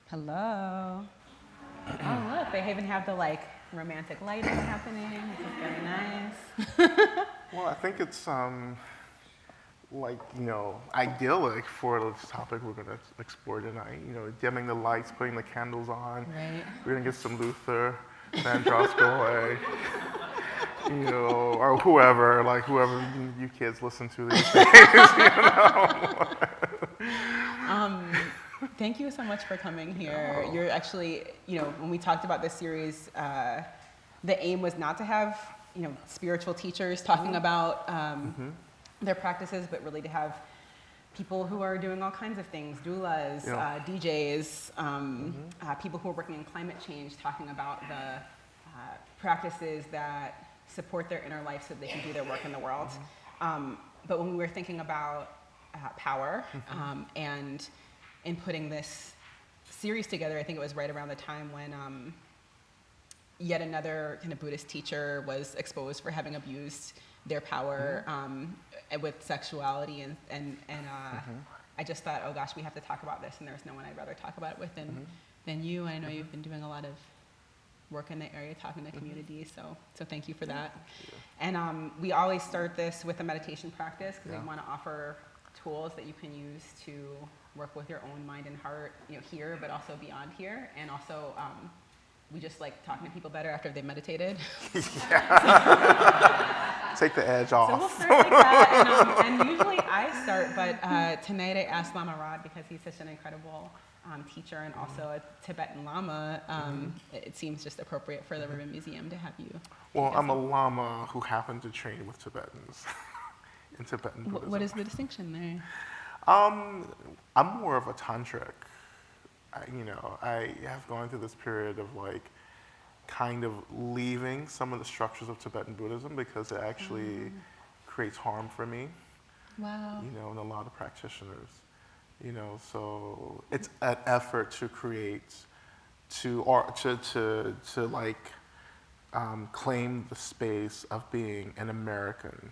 Hello. Oh, look, they even have the romantic lighting happening. This is very nice. Well, I think it's idyllic for this topic we're going to explore tonight. Dimming the lights, putting the candles on. Right. We're going to get some Luther, Vandross Goy, or whoever you kids listen to these days. Thank you so much for coming here. Oh. You're actually, when we talked about this series, the aim was not to have, spiritual teachers talking about their practices, but really to have people who are doing all kinds of things, doulas, DJs, people who are working in climate change, talking about the practices that support their inner life so that they can do their work in the world. But when we were thinking about power and in putting this series together, I think it was right around the time when yet another kind of Buddhist teacher was exposed for having abused their power with sexuality, and I just thought, oh gosh, we have to talk about this, and there's no one I'd rather talk about it with than you. I know you've been doing a lot of work in the area, talking to communities, so thank you for that. And we always start this with a meditation practice because we want to offer tools that you can use to work with your own mind and heart, here, but also beyond here. And also, we just like talking to people better after they've meditated. Take the edge off. So we'll start like that. And usually I start, but tonight I asked Lama Rod, because he's such an incredible teacher and also a Tibetan Lama. It seems just appropriate for the Rubin Museum to have you. Well, I'm a Lama who happened to train with Tibetans in Tibetan Buddhism. What is the distinction there? I'm more of a tantric. I have gone through this period of kind of leaving some of the structures of Tibetan Buddhism because it actually creates harm for me. Wow. And a lot of practitioners. So it's an effort to create, to claim the space of being an American.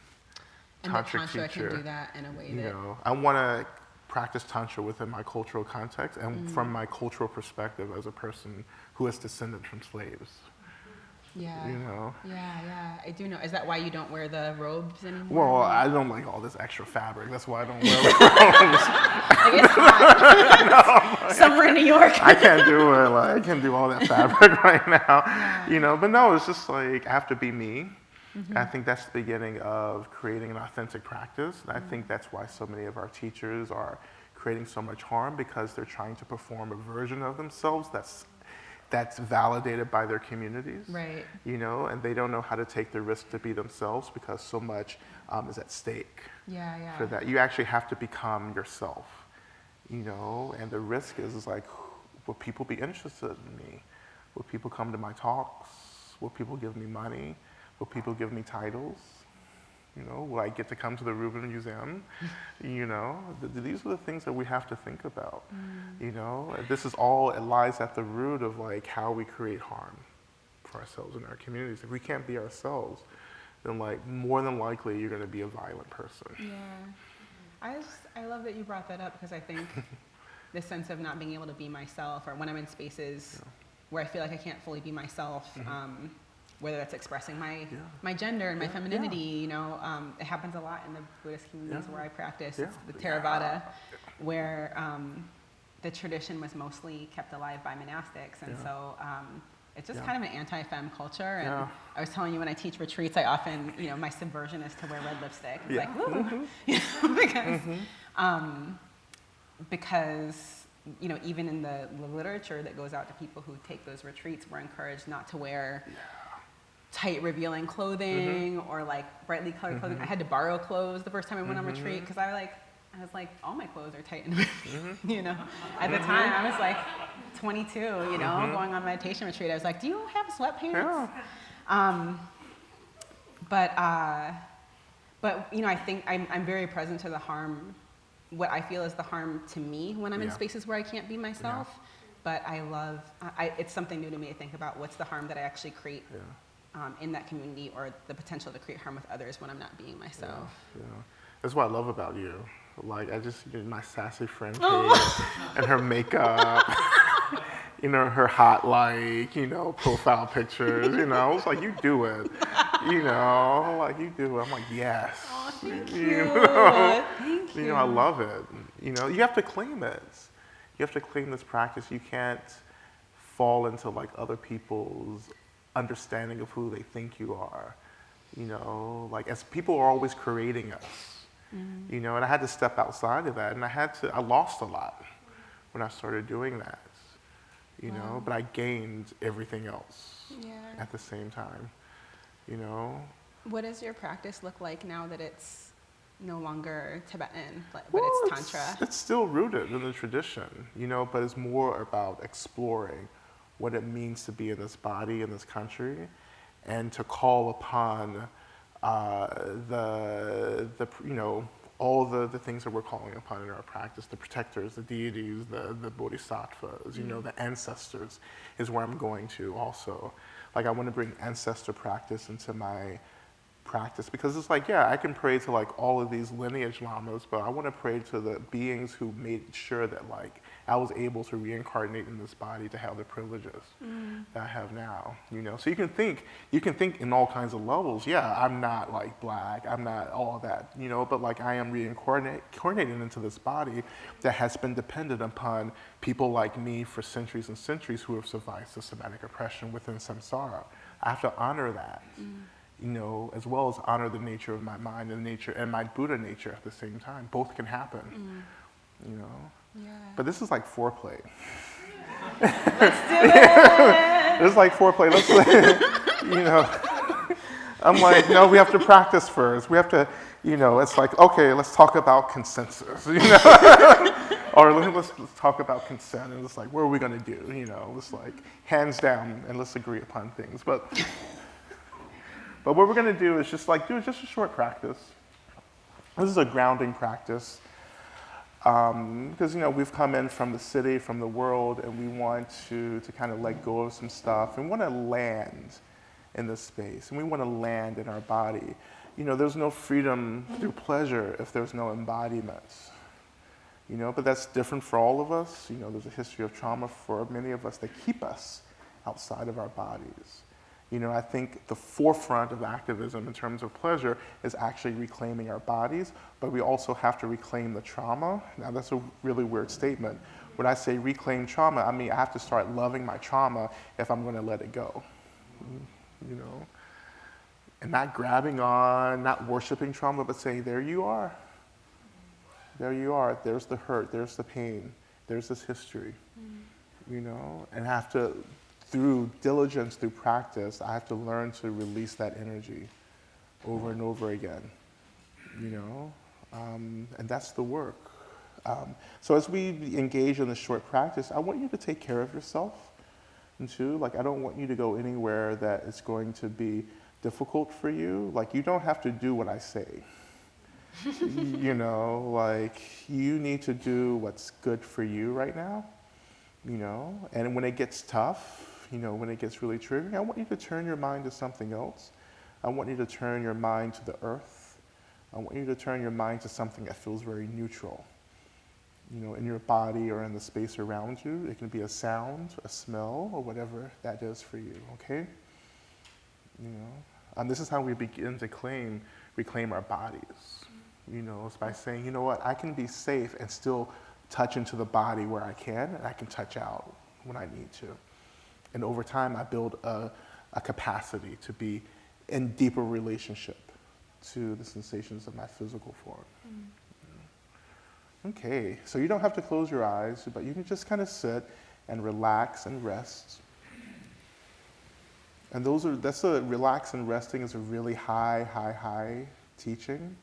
And the Tantra can do that in a way that... I want to practice Tantra within my cultural context and from my cultural perspective as a person who is descended from slaves. Yeah. Yeah. I do know. Is that why you don't wear the robes anymore? Well, I don't like all this extra fabric. That's why I don't wear robes. I guess not. Somewhere in New York. I can't do it. I can't do all that fabric right now. But no, it's just I have to be me. I think that's the beginning of creating an authentic practice. And I think that's why so many of our teachers are creating so much harm, because they're trying to perform a version of themselves that's validated by their communities. Right. And they don't know how to take the risk to be themselves because so much is at stake. Yeah. For that. You actually have to become yourself. And the risk is will people be interested in me? Will people come to my talks? Will people give me money? Will people give me titles? Will I get to come to the Rubin Museum? These are the things that we have to think about. This is all, it lies at the root of how we create harm for ourselves and our communities. If we can't be ourselves, then more than likely you're going to be a violent person. Yeah. I love that you brought that up, because I think this sense of not being able to be myself, or when I'm in spaces where I feel like I can't fully be myself, whether that's expressing my gender and my femininity, it happens a lot in the Buddhist communities where I practice. It's the Theravada, where the tradition was mostly kept alive by monastics, and so it's just kind of an anti-femme culture. And I was telling you, when I teach retreats, I often, my subversion is to wear red lipstick. It's because even in the literature that goes out to people who take those retreats, we're encouraged not to wear tight, revealing clothing or brightly colored clothing. I had to borrow clothes the first time I went on retreat because I was like, all my clothes are tight and revealing. At the time I was 22, going on meditation retreat. I was like, do you have sweatpants? But I think I'm very present to the harm, what I feel is the harm to me when I'm in spaces where I can't be myself. But I love, it's something new to me to think about what's the harm that I actually create in that community, or the potential to create harm with others when I'm not being myself. That's what I love about you. My sassy friend Kate and her makeup. her hot, profile pictures, I was like, you do it, like, you do it. I'm like, yes. Oh, thank You you. know? Thank you. I love it. You have to claim it. You have to claim this practice. You can't fall into like other people's understanding of who they think you are. Like as people are always creating us. And I had to step outside of that, and I lost a lot when I started doing that. Wow. But I gained everything else Yeah. at the same time. What does your practice look like now that it's no longer Tibetan, but it's Tantra? It's still rooted in the tradition, but it's more about exploring what it means to be in this body, in this country, and to call upon all the things that we're calling upon in our practice, the protectors, the deities, the bodhisattvas, the ancestors is where I'm going to also. Like I want to bring ancestor practice into my practice, because it's like, yeah, I can pray to like all of these lineage lamas, but I want to pray to the beings who made sure that like I was able to reincarnate in this body to have the privileges that I have now. So you can think in all kinds of levels. Yeah, I'm not like black, I'm not all that, but like I am reincarnated into this body that has been dependent upon people like me for centuries and centuries who have survived systematic oppression within samsara. I have to honor that. As well as honor the nature of my mind and my Buddha nature at the same time. Both can happen, Yeah. But this is like foreplay. Let's do it. This is like foreplay. I'm like, no, we have to practice first. We have to, it's like, okay, let's talk about consensus, or let's talk about consent, and it's like, what are we gonna do? It's like hands down, and let's agree upon things. But what we're going to do is just do just a short practice. This is a grounding practice because we've come in from the city, from the world, and we want to kind of let go of some stuff and want to land in this space, and we want to land in our body. There's no freedom through pleasure if there's no embodiment. But that's different for all of us. There's a history of trauma for many of us that keep us outside of our bodies. I think the forefront of activism in terms of pleasure is actually reclaiming our bodies, but we also have to reclaim the trauma. Now, that's a really weird statement. When I say reclaim trauma, I mean I have to start loving my trauma if I'm going to let it go. And not grabbing on, not worshiping trauma, but saying, there you are. There you are. There's the hurt. There's the pain. There's this history. And I have to, through diligence, through practice, I have to learn to release that energy over and over again, and that's the work. So as we engage in this short practice, I want you to take care of yourself, and too, I don't want you to go anywhere that is going to be difficult for you. You don't have to do what I say. You need to do what's good for you right now, and when it gets tough, when it gets really triggering, I want you to turn your mind to something else. I want you to turn your mind to the earth. I want you to turn your mind to something that feels very neutral, in your body or in the space around you. It can be a sound, a smell, or whatever that is for you, okay? This is how we begin to reclaim our bodies. It's by saying, you know what, I can be safe and still touch into the body where I can, and I can touch out when I need to. And over time, I build a capacity to be in deeper relationship to the sensations of my physical form. Okay, so you don't have to close your eyes, but you can just kind of sit and relax and rest. And relax and resting is a really high teaching,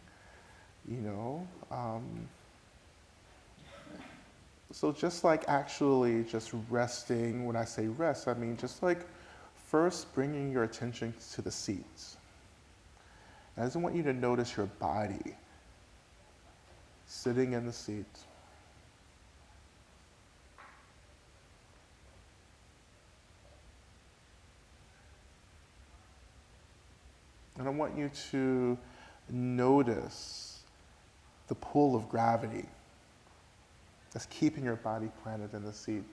So just actually just resting, when I say rest, I mean just first bringing your attention to the seat. And I just want you to notice your body sitting in the seat. And I want you to notice the pull of gravity that's keeping your body planted in the seat.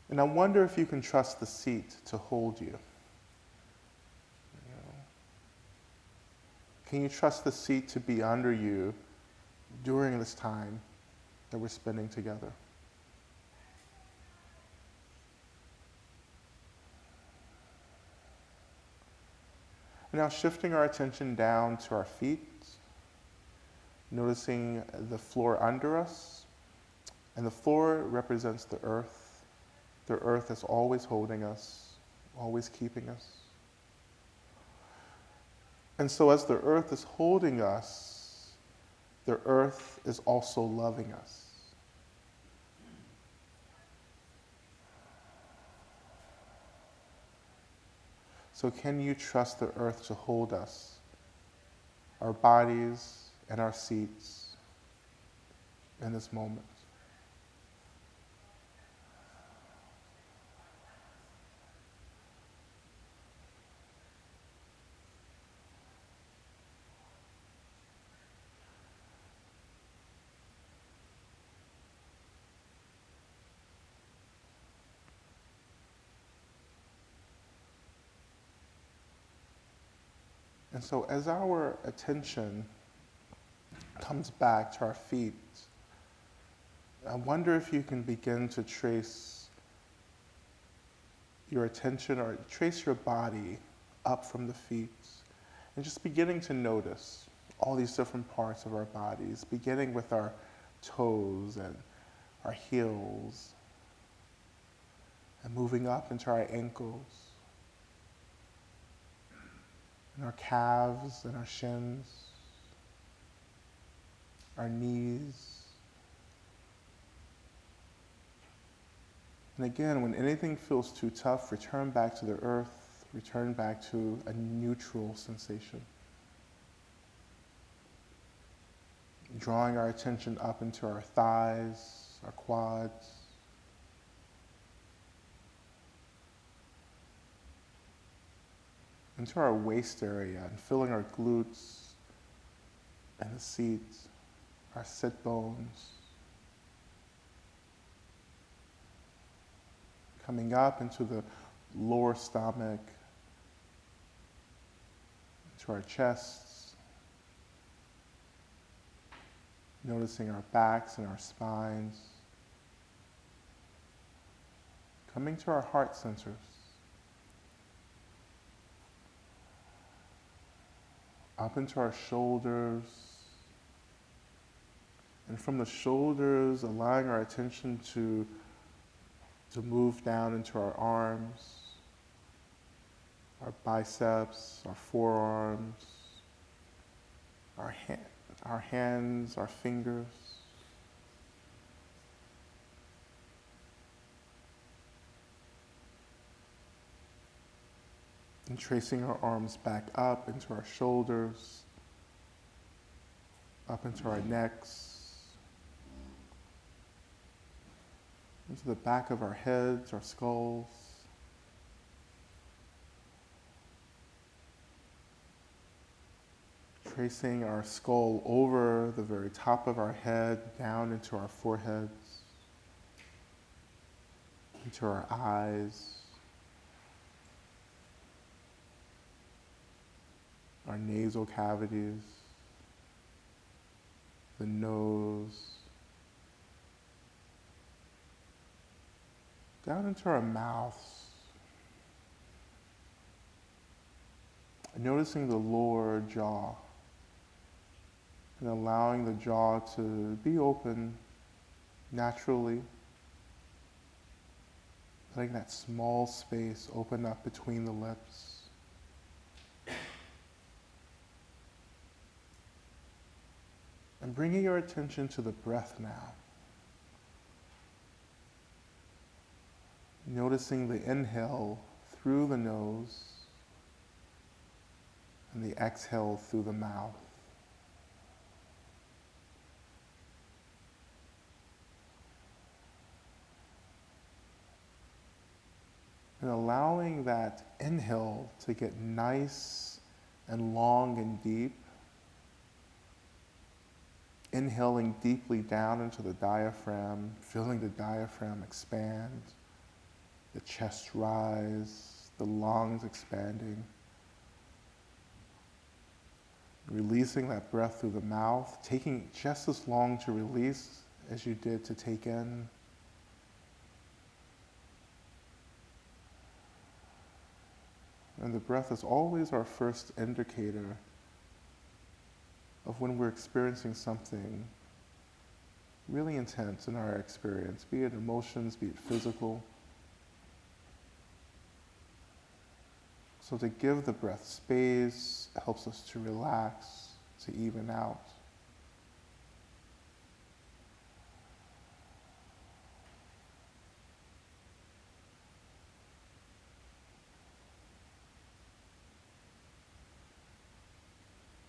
And I wonder if you can trust the seat to hold you. Can you trust the seat to be under you during this time that we're spending together? And now shifting our attention down to our feet, noticing the floor under us. And the floor represents the earth. The earth is always holding us, always keeping us. And so as the earth is holding us, the earth is also loving us. So can you trust the earth to hold us, our bodies and our seats in this moment? And so as our attention comes back to our feet, I wonder if you can begin to trace your attention or trace your body up from the feet and just beginning to notice all these different parts of our bodies, beginning with our toes and our heels and moving up into our ankles, and our calves and our shins, our knees. And again, when anything feels too tough, return back to the earth, return back to a neutral sensation. Drawing our attention up into our thighs, our quads, into our waist area and filling our glutes and the seats, our sit bones. Coming up into the lower stomach, into our chests, noticing our backs and our spines. Coming to our heart centers. Up into our shoulders, and from the shoulders, allowing our attention to move down into our arms, our biceps, our forearms, our hands, our fingers. And tracing our arms back up into our shoulders, up into our necks, into the back of our heads, our skulls. Tracing our skull over the very top of our head, down into our foreheads, into our eyes, our nasal cavities, the nose, down into our mouths, noticing the lower jaw, and allowing the jaw to be open naturally, letting that small space open up between the lips. And bringing your attention to the breath now. Noticing the inhale through the nose and the exhale through the mouth. And allowing that inhale to get nice and long and deep. Inhaling deeply down into the diaphragm, feeling the diaphragm expand. the chest rise, the lungs expanding. Releasing that breath through the mouth, taking just as long to release as you did to take in. And the breath is always our first indicator of when we're experiencing something really intense in our experience, be it emotions, be it physical. So to give the breath space helps us to relax, to even out.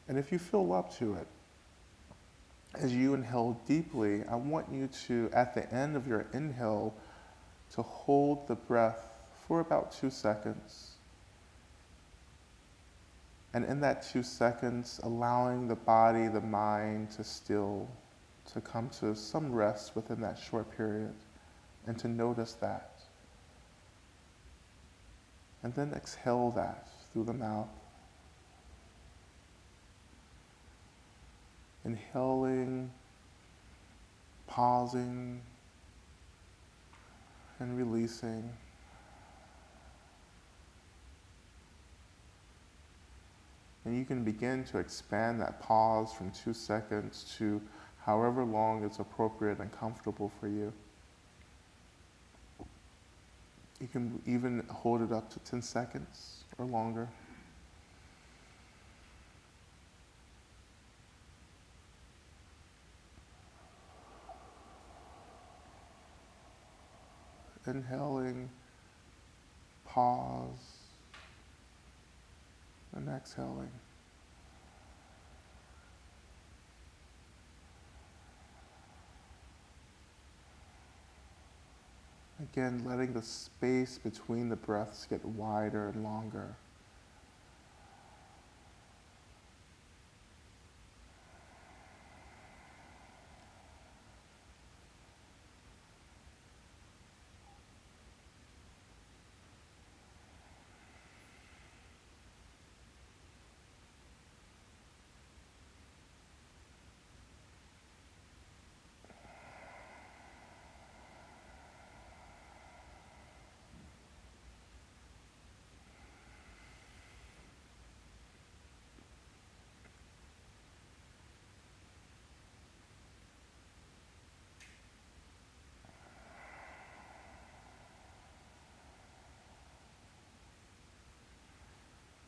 And if you feel up to it, as you inhale deeply, I want you to, at the end of your inhale, to hold the breath for about 2 seconds. And in that 2 seconds, allowing the body, the mind to still, to come to some rest within that short period, and to notice that. And then exhale that through the mouth. Inhaling, pausing, and releasing. And you can begin to expand that pause from 2 seconds to however long is appropriate and comfortable for you. You can even hold it up to 10 seconds or longer. Inhaling, pause, and exhaling. Again, letting the space between the breaths get wider and longer.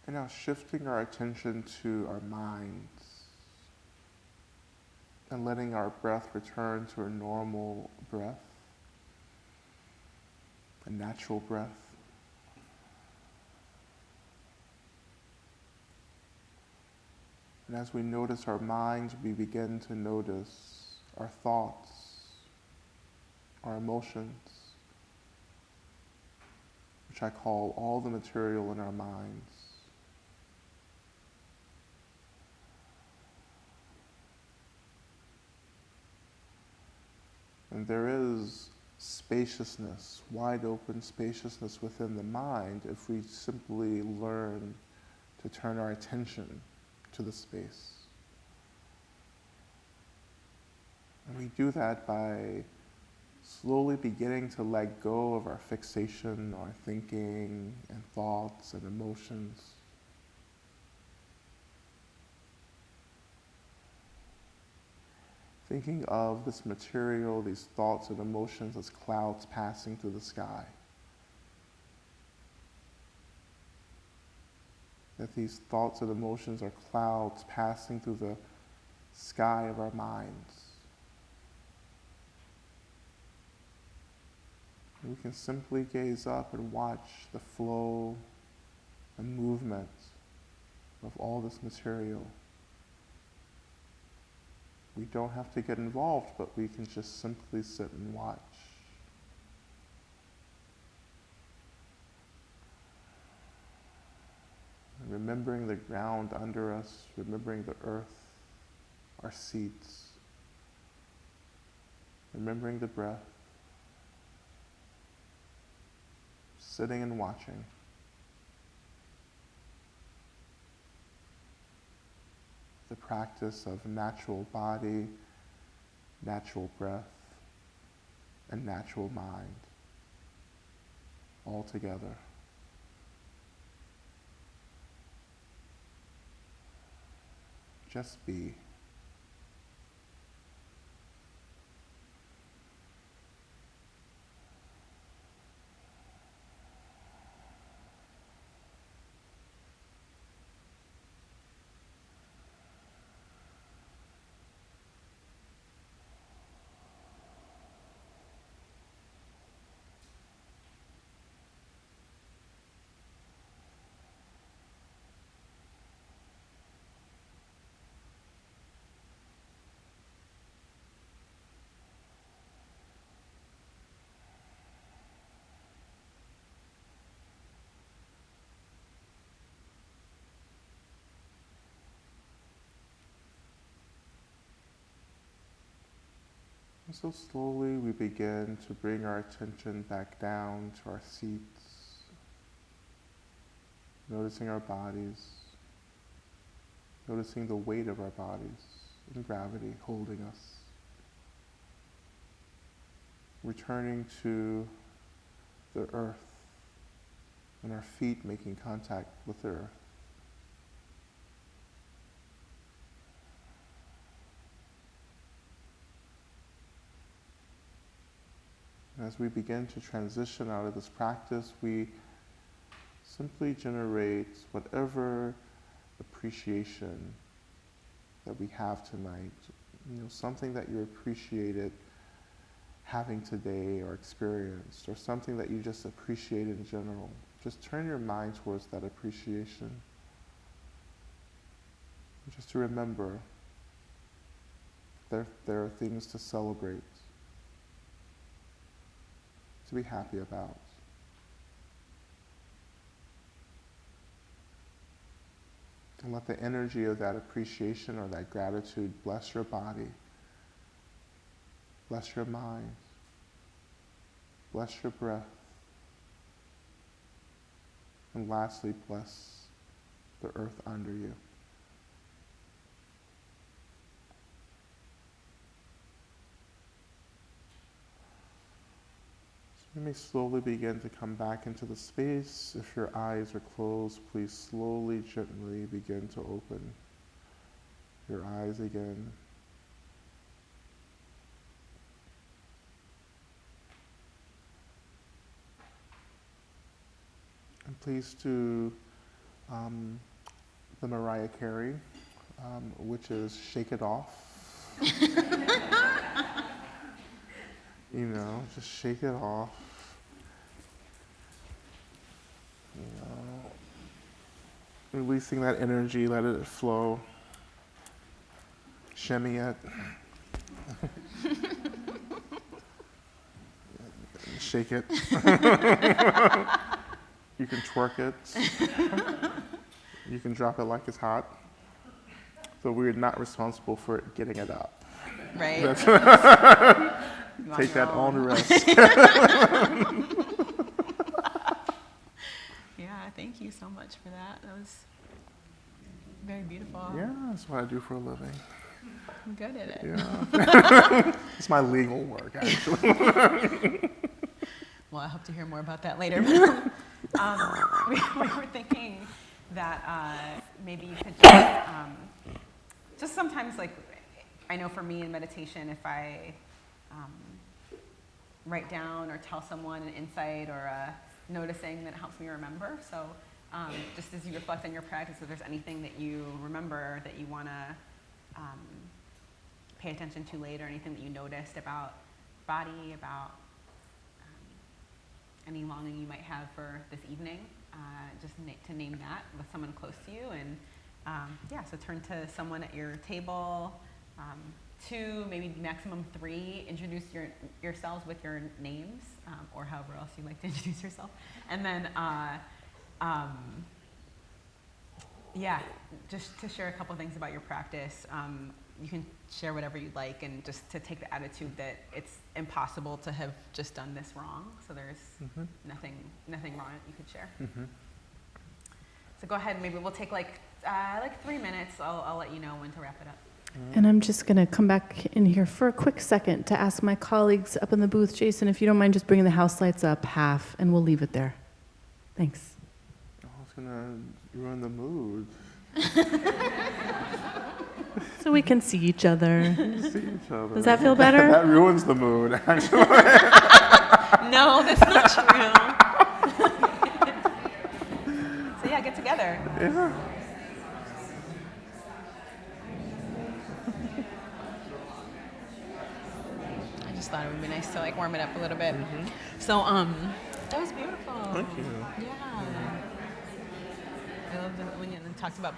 And now shifting our attention to our minds and letting our breath return to a normal breath, a natural breath. And as we notice our minds, we begin to notice our thoughts, our emotions, which I call all the material in our minds. And there is spaciousness, wide open spaciousness within the mind if we simply learn to turn our attention to the space. And we do that by slowly beginning to let go of our fixation, our thinking and thoughts and emotions. Thinking of this material, these thoughts and emotions as clouds passing through the sky. That these thoughts and emotions are clouds passing through the sky of our minds. We can simply gaze up and watch the flow and movement of all this material. We don't have to get involved, but we can just simply sit and watch. And remembering the ground under us, remembering the earth, our seats, remembering the breath, sitting and watching. The practice of natural body, natural breath, and natural mind all together. Just be. And so slowly we begin to bring our attention back down to our seats, noticing our bodies, noticing the weight of our bodies and gravity holding us. Returning to the earth and our feet making contact with the earth. As we begin to transition out of this practice, we simply generate whatever appreciation that we have tonight. Something that you appreciated having today or experienced, or something that you just appreciate in general. Just turn your mind towards that appreciation. Just to remember there are things to celebrate, to be happy about. And let the energy of that appreciation or that gratitude bless your body, bless your mind, bless your breath, and lastly, bless the earth under you. You may slowly begin to come back into the space. If your eyes are closed, please slowly, gently begin to open your eyes again. And please do the Mariah Carey, which is Shake It Off. Just shake it off. Releasing that energy, let it flow. Shimmy it. Shake it. You can twerk it. You can drop it like it's hot. So we're not responsible for it getting it up. Right. Take that on the rest. Yeah, thank you so much for that. That was very beautiful. Yeah, that's what I do for a living. I'm good at it. Yeah. It's my legal work, actually. Well, I hope to hear more about that later. We were thinking that maybe you could just sometimes, like, I know for me in meditation, if I write down or tell someone an insight or a noticing, that helps me remember. So just as you reflect on your practice, if there's anything that you remember that you want to pay attention to later, anything that you noticed about body, about any longing you might have for this evening, just to name that with someone close to you. And so turn to someone at your table. 2, maybe maximum 3, introduce yourselves with your names, or however else you like to introduce yourself. And then, just to share a couple things about your practice. you can share whatever you'd like, and just to take the attitude that it's impossible to have just done this wrong. So there's nothing wrong that you could share. So go ahead. Maybe we'll take like 3 minutes. I'll let you know when to wrap it up. And I'm just going to come back in here for a quick second to ask my colleagues up in the booth, Jason, if you don't mind just bringing the house lights up half, and we'll leave it there. Thanks. Oh, it's going to ruin the mood. So we can see each other. See each other. Does that feel better? That ruins the mood, actually. No, that's not true. So yeah, get together. Yeah. I just thought it would be nice to like warm it up a little bit. So that was beautiful. Thank you. Yeah. I love when you talked about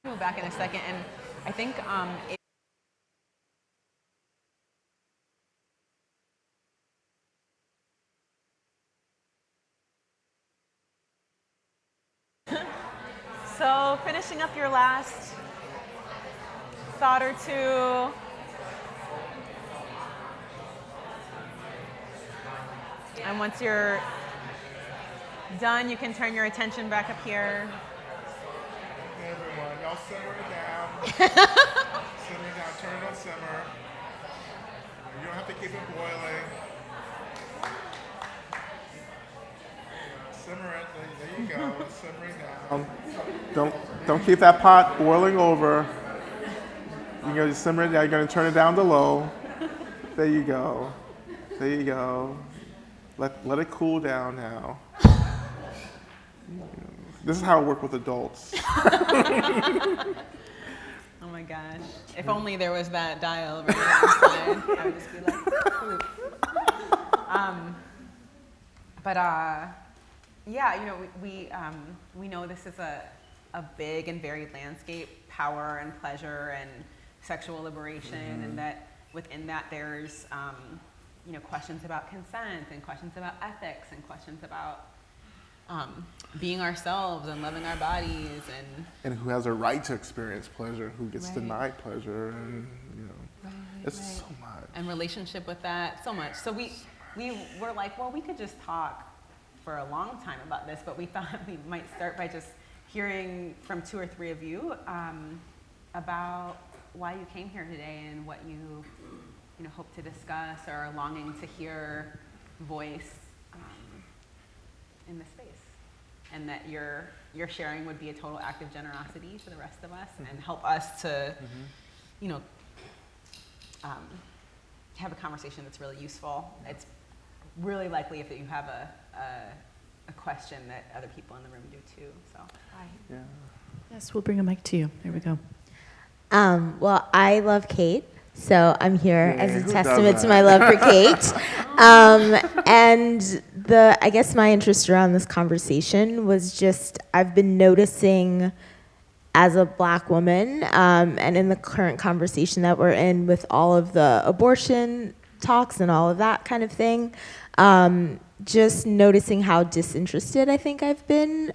we'll back in a second, and I think so finishing up your last thought or two. And once you're done, you can turn your attention back up here. Hey everyone, y'all simmer it down. Simmer it down, turn it on simmer. You don't have to keep it boiling. Simmer it, there you go, simmer it down. Don't keep that pot boiling over. You're gonna simmer it down, you're gonna turn it down to low. There you go, there you go. Let it cool down now. This is how I work with adults. Oh my gosh. If only there was that dial right outside. I would just be like, yeah, you know, we know this is a big and varied landscape, power and pleasure and sexual liberation, and that within that there's, you know, questions about consent and questions about ethics and questions about being ourselves and loving our bodies, and who has a right to experience pleasure, who gets denied pleasure, and you know, it's so much. And relationship with that, so much. So we were like, well, we could just talk for a long time about this, but we thought we might start by just hearing from 2 or 3 of you about why you came here today and what you hope to discuss or are longing to hear voice in the space, and that your sharing would be a total act of generosity for the rest of us and help us to, have a conversation that's really useful. It's really likely if you have a question that other people in the room do too. So, Yeah. Yes, we'll bring a mic to you. There we go. Well, I love Kate, so I'm here as who a testament doesn't? to my love for Kate. And I guess my interest around this conversation was just, I've been noticing as a Black woman, and in the current conversation that we're in with all of the abortion talks and all of that kind of thing, just noticing how disinterested I think I've been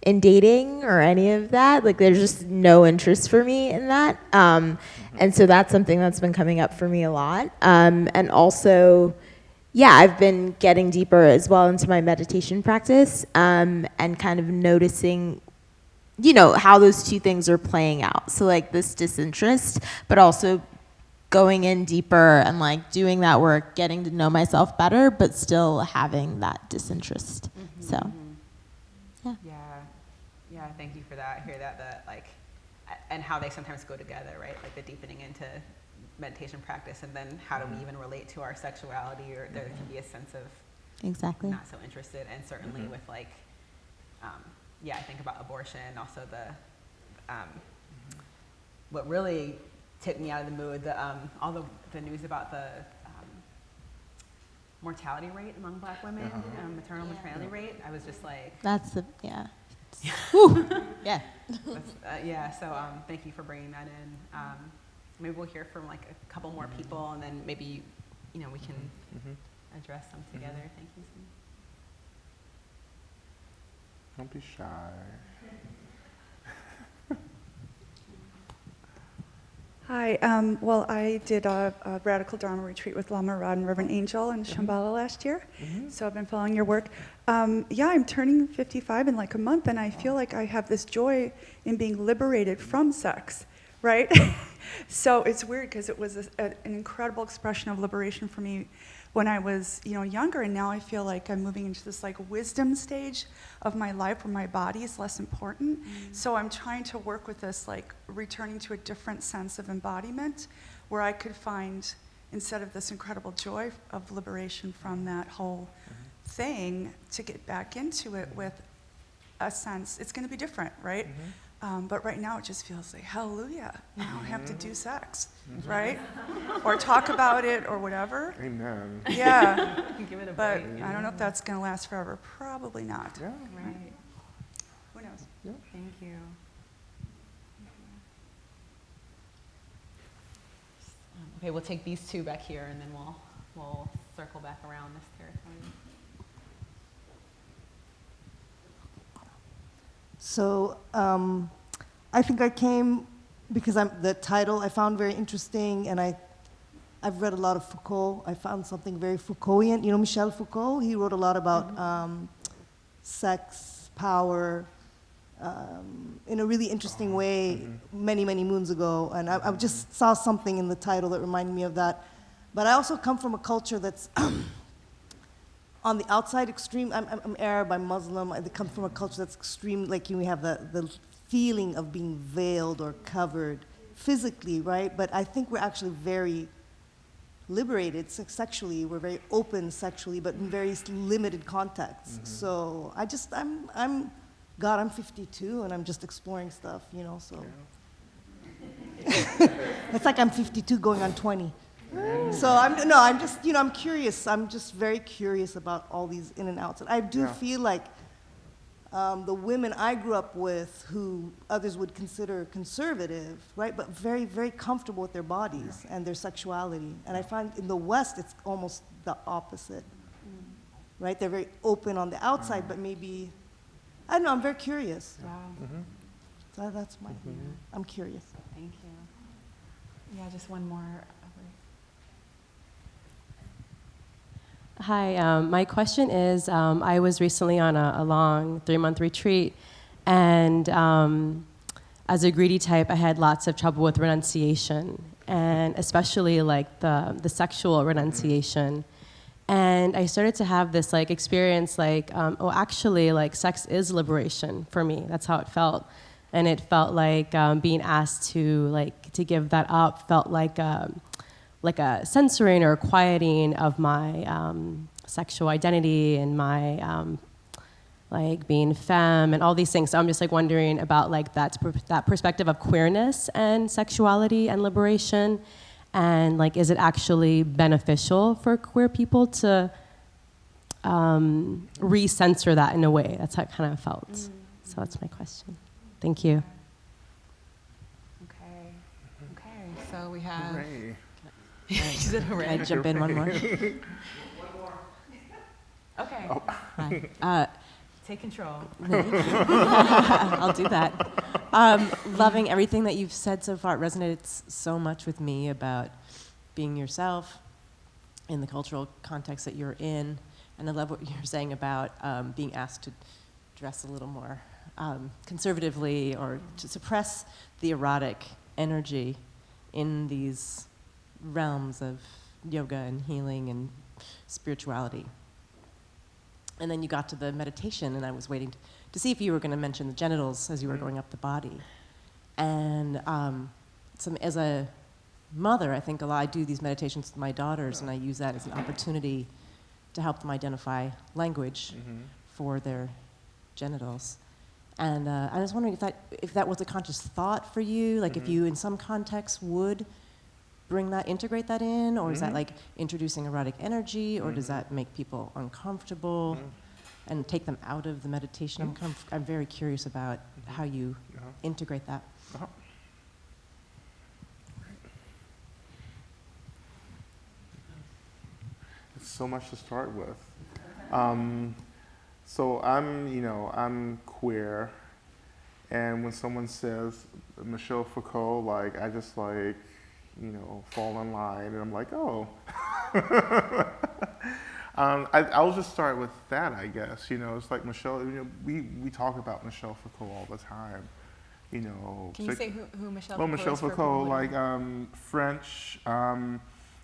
in dating or any of that. Like, there's just no interest for me in that. And so that's something that's been coming up for me a lot. And also, I've been getting deeper as well into my meditation practice, and kind of noticing how those two things are playing out. So like this disinterest, but also going in deeper and like doing that work, getting to know myself better, but still having that disinterest. So, yeah, thank you for that. I hear that like, and how they sometimes go together, right? Like the deepening into meditation practice, and then how do we even relate to our sexuality, or there can be a sense of exactly not so interested, and certainly with like, I think about abortion, also what really took me out of the mood, all the news about the mortality rate among Black women, maternal mortality rate. I was just like, that's so thank you for bringing that in. Maybe we'll hear from like a couple more people, and then maybe we can address them together. Thank you. Don't be shy. Hi. Well, I did a radical Dharma retreat with Lama Rod and Reverend Angel in Shambhala last year, so I've been following your work. I'm turning 55 in like a month, and I feel like I have this joy in being liberated from sex, right? So it's weird because it was an incredible expression of liberation for me when I was, younger, and now I feel like I'm moving into this like wisdom stage of my life where my body is less important. So I'm trying to work with this, like returning to a different sense of embodiment, where I could find, instead of this incredible joy of liberation from that whole thing, to get back into it with a sense, it's going to be different, right? But right now it just feels like, hallelujah, I don't have to do sex, right? Or talk about it or whatever. Amen. Yeah, Give it a but break. I don't know if that's going to last forever. Probably not. Yeah. Right. Who knows? Thank you. Okay, we'll take these two back here, and then we'll circle back around this territory. So I think I came because the title I found very interesting, and I've read a lot of Foucault. I found something very Foucaultian. Michel Foucault, he wrote a lot about sex, power, in a really interesting way many, many moons ago. And I just saw something in the title that reminded me of that. But I also come from a culture that's on the outside extreme. I'm Arab, I'm Muslim. I come from a culture that's extreme, like we have the feeling of being veiled or covered physically, right? But I think we're actually very liberated sexually. We're very open sexually, but in very limited contexts. So I'm 52 and I'm just exploring stuff, so. It's like I'm 52 going on 20. So I'm curious. I'm just very curious about all these in and outs. And I do feel like the women I grew up with, who others would consider conservative, right, but very, very comfortable with their bodies and their sexuality. And I find in the West, it's almost the opposite, right? They're very open on the outside, but maybe, I don't know, I'm very curious. Wow. So that's my, I'm curious. Thank you. Yeah, just one more. Hi, my question is, I was recently on a long 3-month retreat, and as a greedy type, I had lots of trouble with renunciation. and especially like the sexual renunciation. And I started to have this like experience like, actually like sex is liberation for me. That's how it felt. And it felt like being asked to give that up felt like a censoring or quieting of my sexual identity and my like being femme and all these things. So I'm just like wondering about like that perspective of queerness and sexuality and liberation. And like, is it actually beneficial for queer people to re-censor that in a way? That's how it kind of felt. So that's my question. Thank you. Okay, so we have... Hooray. She said hooray. Can I jump in one more? Okay, Hi. take control. I'll do that. Loving everything that you've said so far. It resonated so much with me about being yourself in the cultural context that you're in. And I love what you're saying about being asked to dress a little more conservatively or to suppress the erotic energy in these realms of yoga and healing and spirituality. And then you got to the meditation, and I was waiting to see if you were going to mention the genitals as you were going up the body. And as a mother, I think I do these meditations with my daughters, and I use that as an opportunity to help them identify language for their genitals. And I was wondering if that was a conscious thought for you, like if you in some contexts would integrate that in, or is that like introducing erotic energy, or does that make people uncomfortable and take them out of the meditation? I'm very curious about how you integrate that. It's so much to start with. So I'm queer, and when someone says Michel Foucault, like I just like, fall in line, and I'm like, oh. I'll just start with that, I guess. It's like Michel. We talk about Michel Foucault all the time. Can you say who Michel Foucault Well, Michel is for Foucault, people like French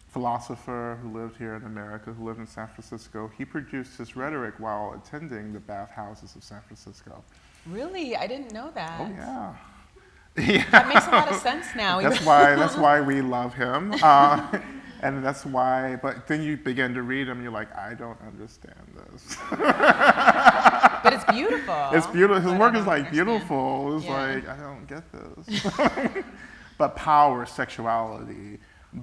philosopher who lived here in America, who lived in San Francisco. He produced his rhetoric while attending the bathhouses of San Francisco. Really? I didn't know that. Oh yeah. That makes a lot of sense now. That's why we love him. And that's why, but then you begin to read him and you're like, I don't understand this. But it's beautiful. It's beautiful. His work is like understand. beautiful. It's like, I don't get this. But power, sexuality,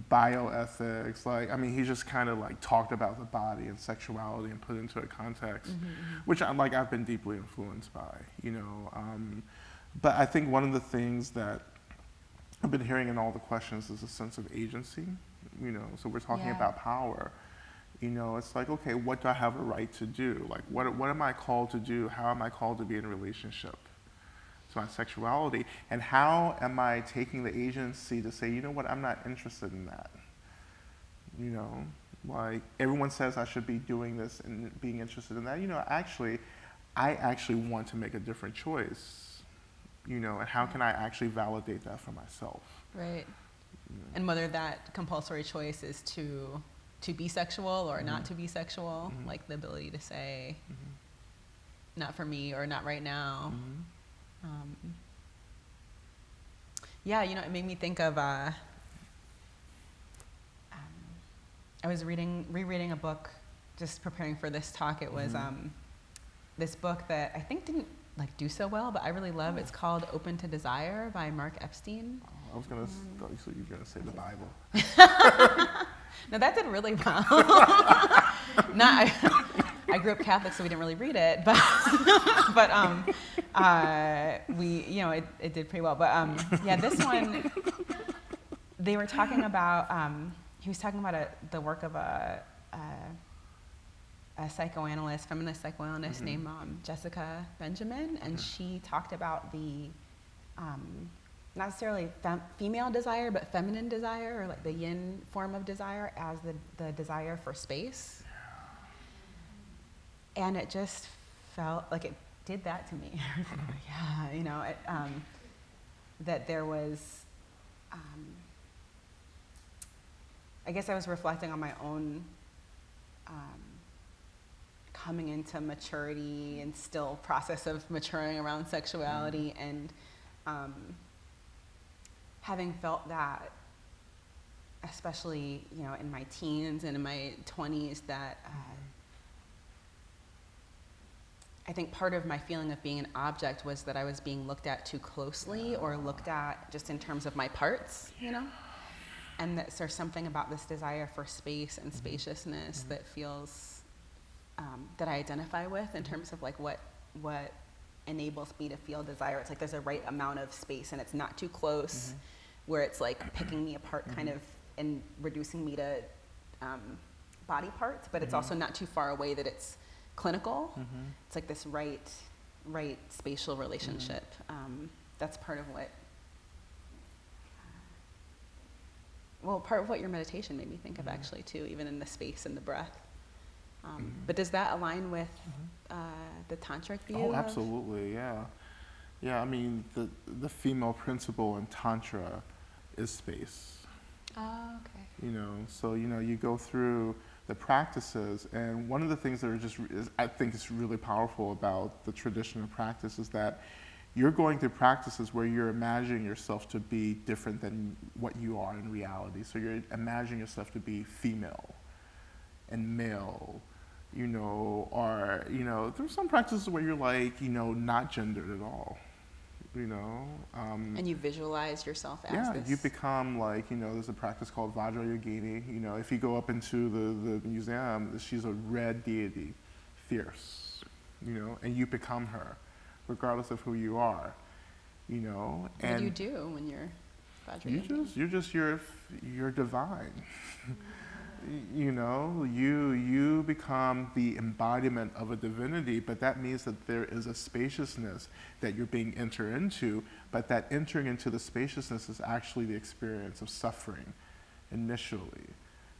bioethics, he just kind of like talked about the body and sexuality and put it into a context, which I've been deeply influenced by, But I think one of the things that I've been hearing in all the questions is a sense of agency, so we're talking about power. It's like, okay, what do I have a right to do? Like, what am I called to do? How am I called to be in a relationship to my sexuality? And how am I taking the agency to say, you know what, I'm not interested in that? Like, everyone says I should be doing this and being interested in that. I actually want to make a different choice. And how can I actually validate that for myself? Right. And whether that compulsory choice is to be sexual or not to be sexual, like the ability to say, not for me or not right now. It made me think of, I was rereading a book, just preparing for this talk. It was this book that I think didn't do so well, but I really love. It's called Open to Desire by Mark Epstein. I was going to so you were going to say the Bible. No, that did really well. I grew up Catholic, so we didn't really read it, but it did pretty well. But this one, they were talking about. He was talking about the work of a psychoanalyst, feminist psychoanalyst named Jessica Benjamin, and she talked about the not necessarily female desire, but feminine desire, or like the yin form of desire, as the desire for space. And it just felt like it did that to me. that there was I guess I was reflecting on my own coming into maturity and still process of maturing around sexuality, and having felt that, especially, you know, in my teens and in my 20s, that I think part of my feeling of being an object was that I was being looked at too closely, or looked at just in terms of my parts, you know? And that there's something about this desire for space and spaciousness that feels, that I identify with in terms of like what enables me to feel desire. It's like there's a right amount of space, and it's not too close, where it's like picking me apart kind of and reducing me to body parts, but it's also not too far away that it's clinical. It's like this right spatial relationship. That's part of what, part of what your meditation made me think of, actually, too, even in the space and the breath. But does that align with the tantric view? Oh, absolutely, yeah. Yeah, I mean, the female principle in Tantra is space. Oh, okay. You know, so, you know, you go through the practices, and one of the things that I think is really powerful about the tradition of practice is that you're going through practices where you're imagining yourself to be different than what you are in reality. So you're imagining yourself to be female and male, you know, or, you know, there's some practices where you're like, you know, not gendered at all, you know. And you visualize yourself as yeah, this. you become like, you know, there's a practice called Vajrayogini. You know, if you go up into the museum, she's a red deity, fierce, you know, and you become her, regardless of who you are, you know. And what do you do when you're Vajrayogini? You're divine. You know, you become the embodiment of a divinity, but that means that there is a spaciousness that you're being entered into, but that entering into the spaciousness is actually the experience of suffering initially,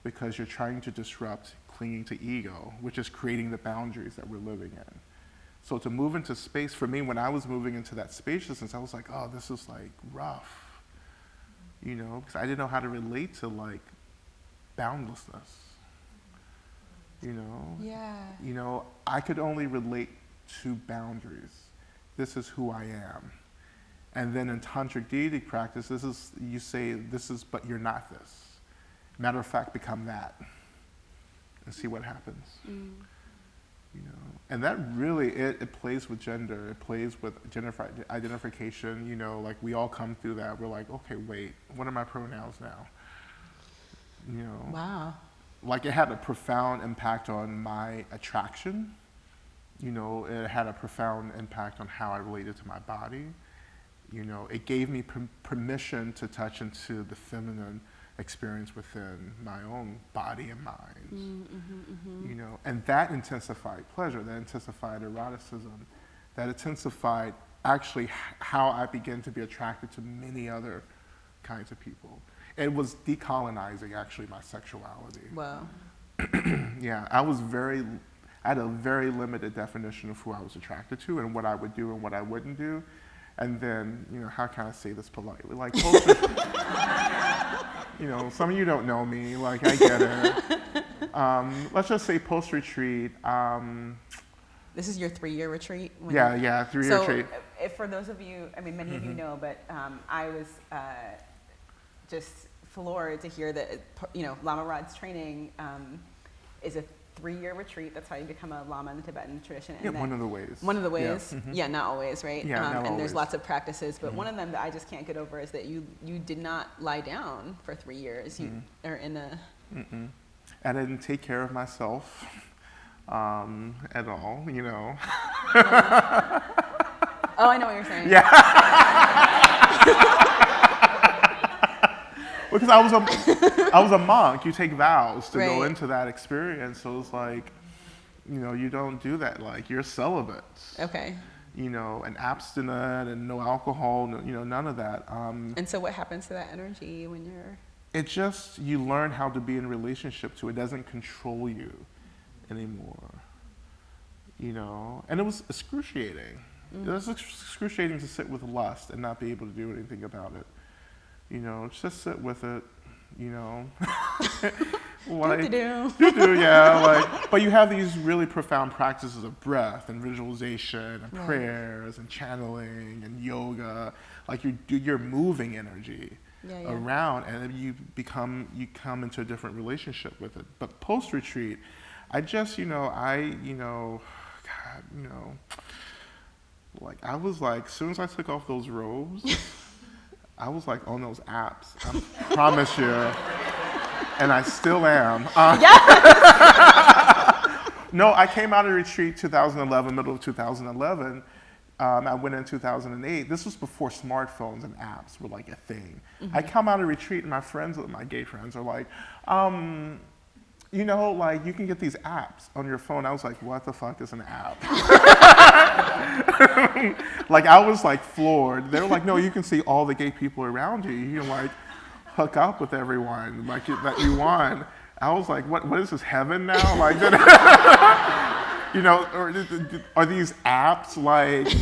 because you're trying to disrupt clinging to ego, which is creating the boundaries that we're living in. So to move into space, for me, when I was moving into that spaciousness, I was like, oh, this is like rough, you know, because I didn't know how to relate to like boundlessness, you know? Yeah. You know, I could only relate to boundaries. This is who I am. And then in tantric deity practice, you say, this is, but you're not this. Matter of fact, become that. And see what happens. You know, and that really, it plays with gender, it plays with gender identification, you know, like we all come through that. We're like, okay, wait, what are my pronouns now? You know, Wow. Like it had a profound impact on my attraction. You know, it had a profound impact on how I related to my body. You know, it gave me permission to touch into the feminine experience within my own body and mind. You know, and that intensified pleasure, that intensified eroticism, that intensified actually how I began to be attracted to many other kinds of people. It was decolonizing, actually, my sexuality. Wow. Yeah, I had a very limited definition of who I was attracted to and what I would do and what I wouldn't do. And then, you know, how can I say this politely? Like, you know, some of you don't know me, like, I get it. Let's just say post-retreat. This is your 3-year retreat? Yeah, 3-year retreat. So, if for those of you, I mean, many of you know, but I was just floored to hear that, you know, Lama Rod's training is a 3-year retreat. That's how you become a Lama in the Tibetan tradition. And Yeah, one of the ways. One of the ways. Yeah, not always, right? Yeah, not and always. there's lots of practices, but one of them that I just can't get over is that you did not lie down for 3 years. You are in a... And I didn't take care of myself at all, you know. Oh, I know what you're saying. Yeah. Because I was a monk. You take vows to go Right. into that experience. So it's like, you know, you don't do that. Like, you're celibate. Okay. You know, and abstinent and no alcohol, no, you know, none of that. And so what happens to that energy when you're... It just, you learn how to be in relationship to it. It doesn't control you anymore. You know, and it was excruciating. It was excruciating to sit with lust and not be able to do anything about it. You know, just sit with it, you know? Like, Do-do-do. yeah, like, but you have these really profound practices of breath and visualization and Right. prayers and channeling and yoga. Like you're moving energy Yeah, yeah. around, and then you come into a different relationship with it. But post retreat, I just, like I was like, as soon as I took off those robes, I was like on those apps. I promise you. And I still am. No, I came out of retreat 2011, middle of 2011. I went in 2008. This was before smartphones and apps were like a thing. I come out of retreat and my gay friends are like, like you can get these apps on your phone. I was like, what the fuck is an app? Like I was like floored. They were like, no, you can see all the gay people around you. You can like hook up with everyone like that you want. I was like, what is this, heaven now? Like, are these apps like,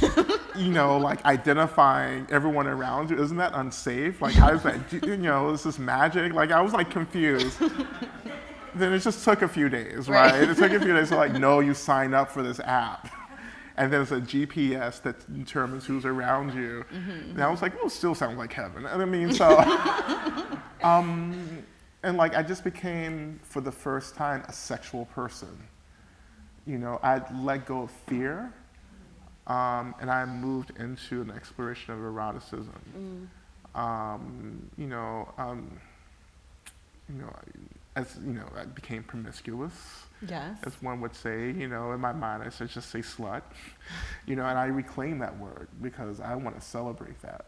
like identifying everyone around you? Isn't that unsafe? Like, how is that, is this magic? Like, I was like confused. Then it just took a few days, right? It took a few days to like, no, you sign up for this app. And there's a GPS that determines who's around you. And I was like, well, it still sounds like heaven. And I mean, so, and like I just became, for the first time, a sexual person. I'd let go of fear, and I moved into an exploration of eroticism. I became promiscuous. Yes. As one would say, in my mind, I should just say slut, and I reclaim that word because I want to celebrate that.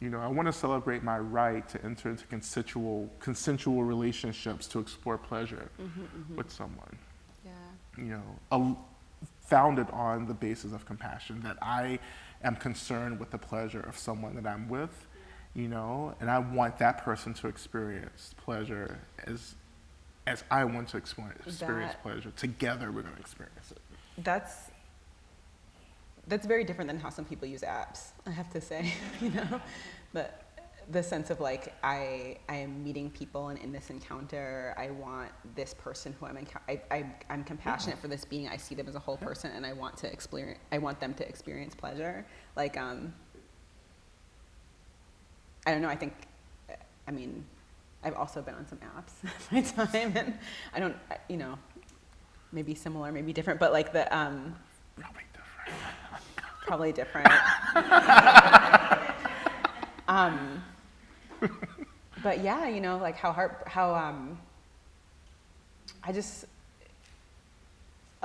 I want to celebrate my right to enter into consensual relationships to explore pleasure with someone. Yeah. Founded on the basis of compassion, that I am concerned with the pleasure of someone that I'm with, and I want that person to experience pleasure as I want to experience pleasure. Together, we're going to experience it. That's very different than how some people use apps, I have to say, but the sense of like, I am meeting people and in this encounter, I want this person who I'm compassionate for this being, I see them as a whole person and I want them to experience pleasure. Like, I don't know, I've also been on some apps in my time, and I don't, maybe similar, maybe different, but like the, probably different. But yeah, like a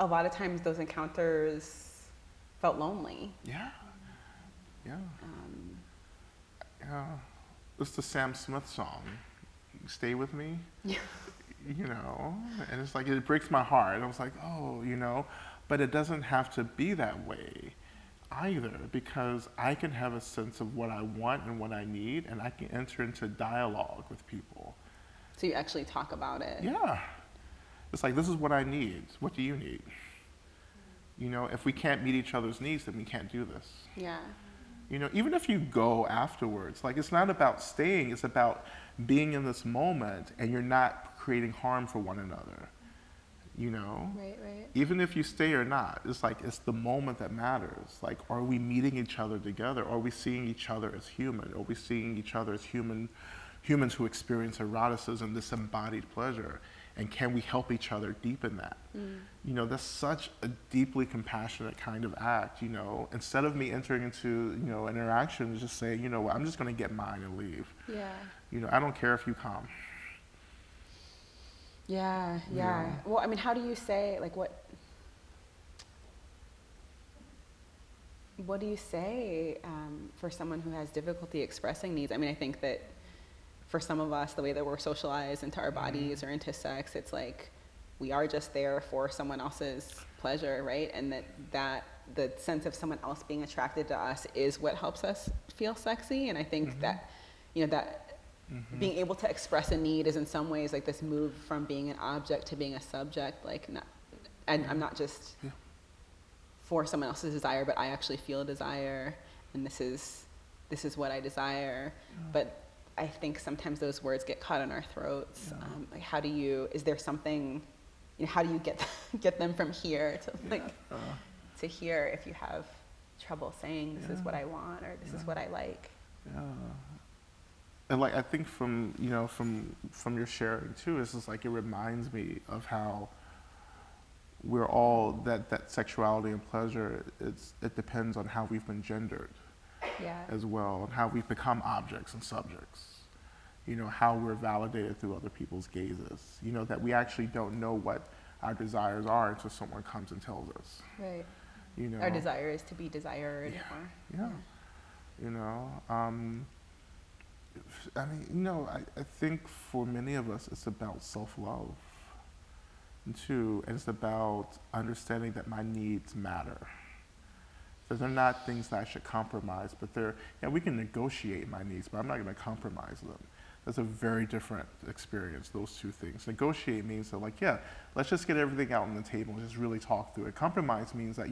lot of times those encounters felt lonely. Yeah. It's the Sam Smith song, Stay With Me. Yeah. And it's like, it breaks my heart. I was like, oh, but it doesn't have to be that way either, because I can have a sense of what I want and what I need, and I can enter into dialogue with people. So you actually talk about it. Yeah. It's like, this is what I need. What do you need? If we can't meet each other's needs, then we can't do this. Yeah. Even if you go afterwards, like, it's not about staying, it's about being in this moment and you're not creating harm for one another. Right. Even if you stay or not, it's like, it's the moment that matters. Like, are we meeting each other together? Are we seeing each other as human? Are we seeing each other as humans who experience eroticism, this embodied pleasure? And can we help each other deepen that? That's such a deeply compassionate kind of act, Instead of me entering into, an interaction, just saying, I'm just going to get mine and leave. Yeah. I don't care if you come. Yeah. Well, how do you say, like, what do you say for someone who has difficulty expressing needs? I think that for some of us, the way that we're socialized into our bodies or into sex, it's like we are just there for someone else's pleasure, right? And that the sense of someone else being attracted to us is what helps us feel sexy. And I think that, being able to express a need is in some ways like this move from being an object to being a subject. Like, I'm not just for someone else's desire, but I actually feel a desire, and this is what I desire. But I think sometimes those words get caught in our throats. Like, how do you? Is there something? How do you get them from here to to here if you have trouble saying this is what I want or this is what I like? Yeah. And like I think from your sharing too, it's just like it reminds me of how we're all that sexuality and pleasure. It depends on how we've been gendered, as well, and how we've become objects and subjects. How we're validated through other people's gazes. That we actually don't know what our desires are until someone comes and tells us. Right. Our desire is to be desired. I think for many of us, it's about self-love, too, and it's about understanding that my needs matter. That they're not things that I should compromise, but we can negotiate my needs, but I'm not going to compromise them. That's a very different experience, those two things. Negotiate means that, let's just get everything out on the table and just really talk through it. Compromise means that,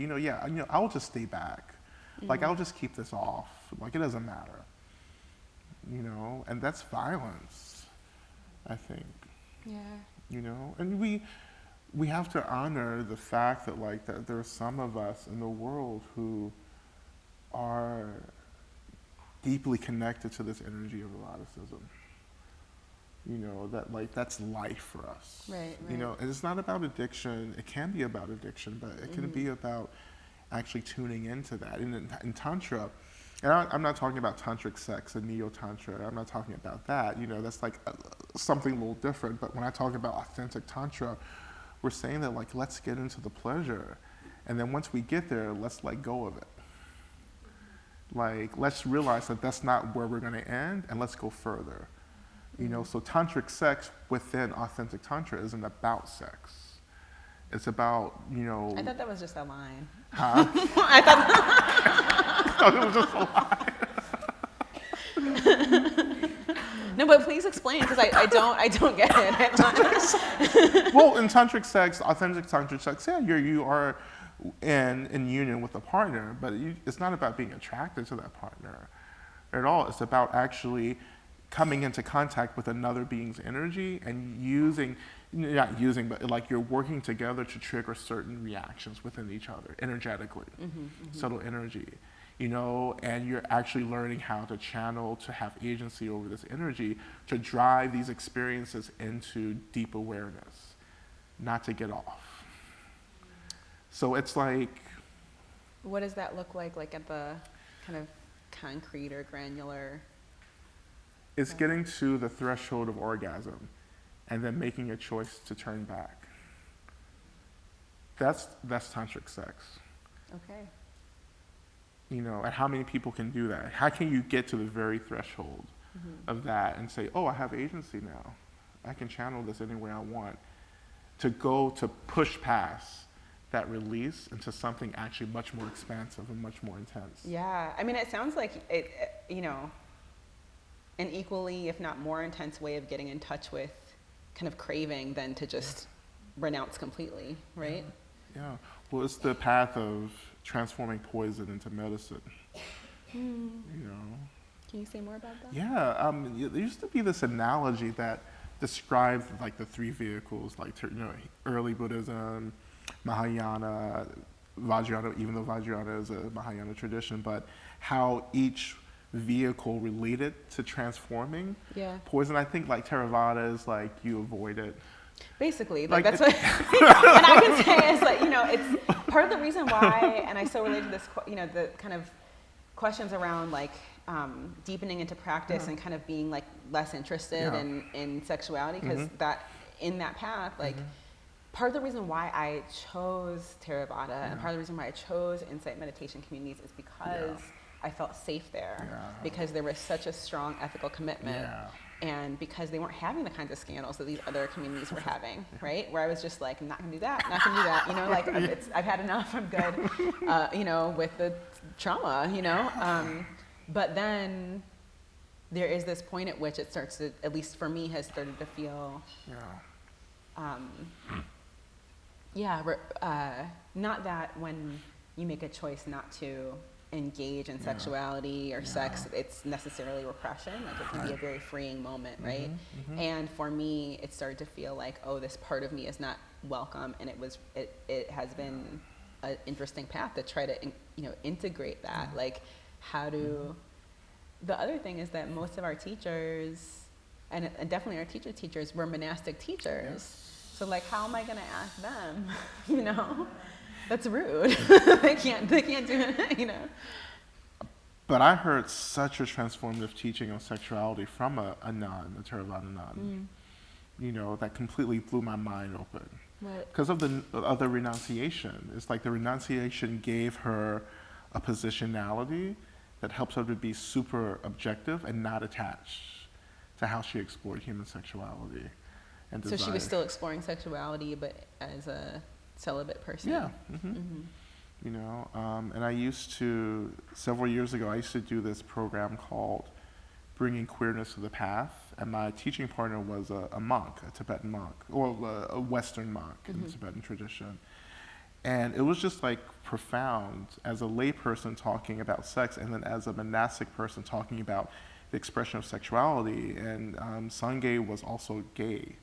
I'll just stay back. Like, I'll just keep this off. Like, it doesn't matter. And that's violence, I think. Yeah. And we have to honor the fact that, that there are some of us in the world who are deeply connected to this energy of eroticism. That's life for us. Right. And it's not about addiction. It can be about addiction, but it can be about actually tuning into that. In Tantra, and I'm not talking about tantric sex and neo-tantra. I'm not talking about that. That's something a little different. But when I talk about authentic Tantra, we're saying that, let's get into the pleasure. And then once we get there, let's let go of it. Let's realize that that's not where we're going to end, and let's go further. So tantric sex within authentic Tantra isn't about sex. It's about, I thought that was just a line. Huh? I thought it was just a line. No, but please explain, because I don't get it. Well, in tantric sex, authentic tantric sex, you are in union with a partner, but it's not about being attracted to that partner at all. It's about actually coming into contact with another being's energy and but you're working together to trigger certain reactions within each other energetically, subtle energy, and you're actually learning how to channel, to have agency over this energy, to drive these experiences into deep awareness, not to get off. So it's what does that look like at the kind of concrete or granular? It's getting to the threshold of orgasm and then making a choice to turn back. That's tantric sex. Okay. And how many people can do that? How can you get to the very threshold of that and say, oh, I have agency now. I can channel this any way I want. To push past that release into something actually much more expansive and much more intense. Yeah, it sounds like an equally, if not more intense way of getting in touch with kind of craving than to just renounce completely, right? Yeah. Well, it's the path of transforming poison into medicine. Can you say more about that? Yeah. There used to be this analogy that described the three vehicles, early Buddhism, Mahayana, Vajrayana, even though Vajrayana is a Mahayana tradition, but how each vehicle related to transforming poison. I think Theravada is you avoid it. Basically, that's what, and I can say is it's part of the reason why, and I so relate to this, the kind of questions around deepening into practice and kind of being less interested in sexuality, because that in that path, part of the reason why I chose Theravada and part of the reason why I chose insight meditation communities is because I felt safe there, because there was such a strong ethical commitment, and because they weren't having the kinds of scandals that these other communities were having, right? Where I was just I'm not gonna do that, not gonna do that, I've had enough, I'm good, with the trauma, but then there is this point at which it starts to, at least for me, has started to feel, not that when you make a choice not to engage in sexuality or sex, it's necessarily repression. Like, it can be a very freeing moment, right? And for me, it started to feel like, oh, this part of me is not welcome, and it has been an interesting path to try to integrate that. Like, how do the other thing is that most of our teachers, and definitely our teachers, were monastic teachers. So, like, how am I going to ask them? That's rude. they can't do it. But I heard such a transformative teaching on sexuality from a nun, a Theravada nun. That completely blew my mind open. Because of the renunciation. It's like the renunciation gave her a positionality that helps her to be super objective and not attached to how she explored human sexuality and desire. So she was still exploring sexuality, but as a celibate person. Yeah. And I used to, several years ago, I used to do this program called Bringing Queerness to the Path, and my teaching partner was a monk, a Tibetan monk, or a Western monk in the Tibetan tradition. And it was just like profound as a lay person talking about sex, and then as a monastic person talking about the expression of sexuality. And Sangye was also gay,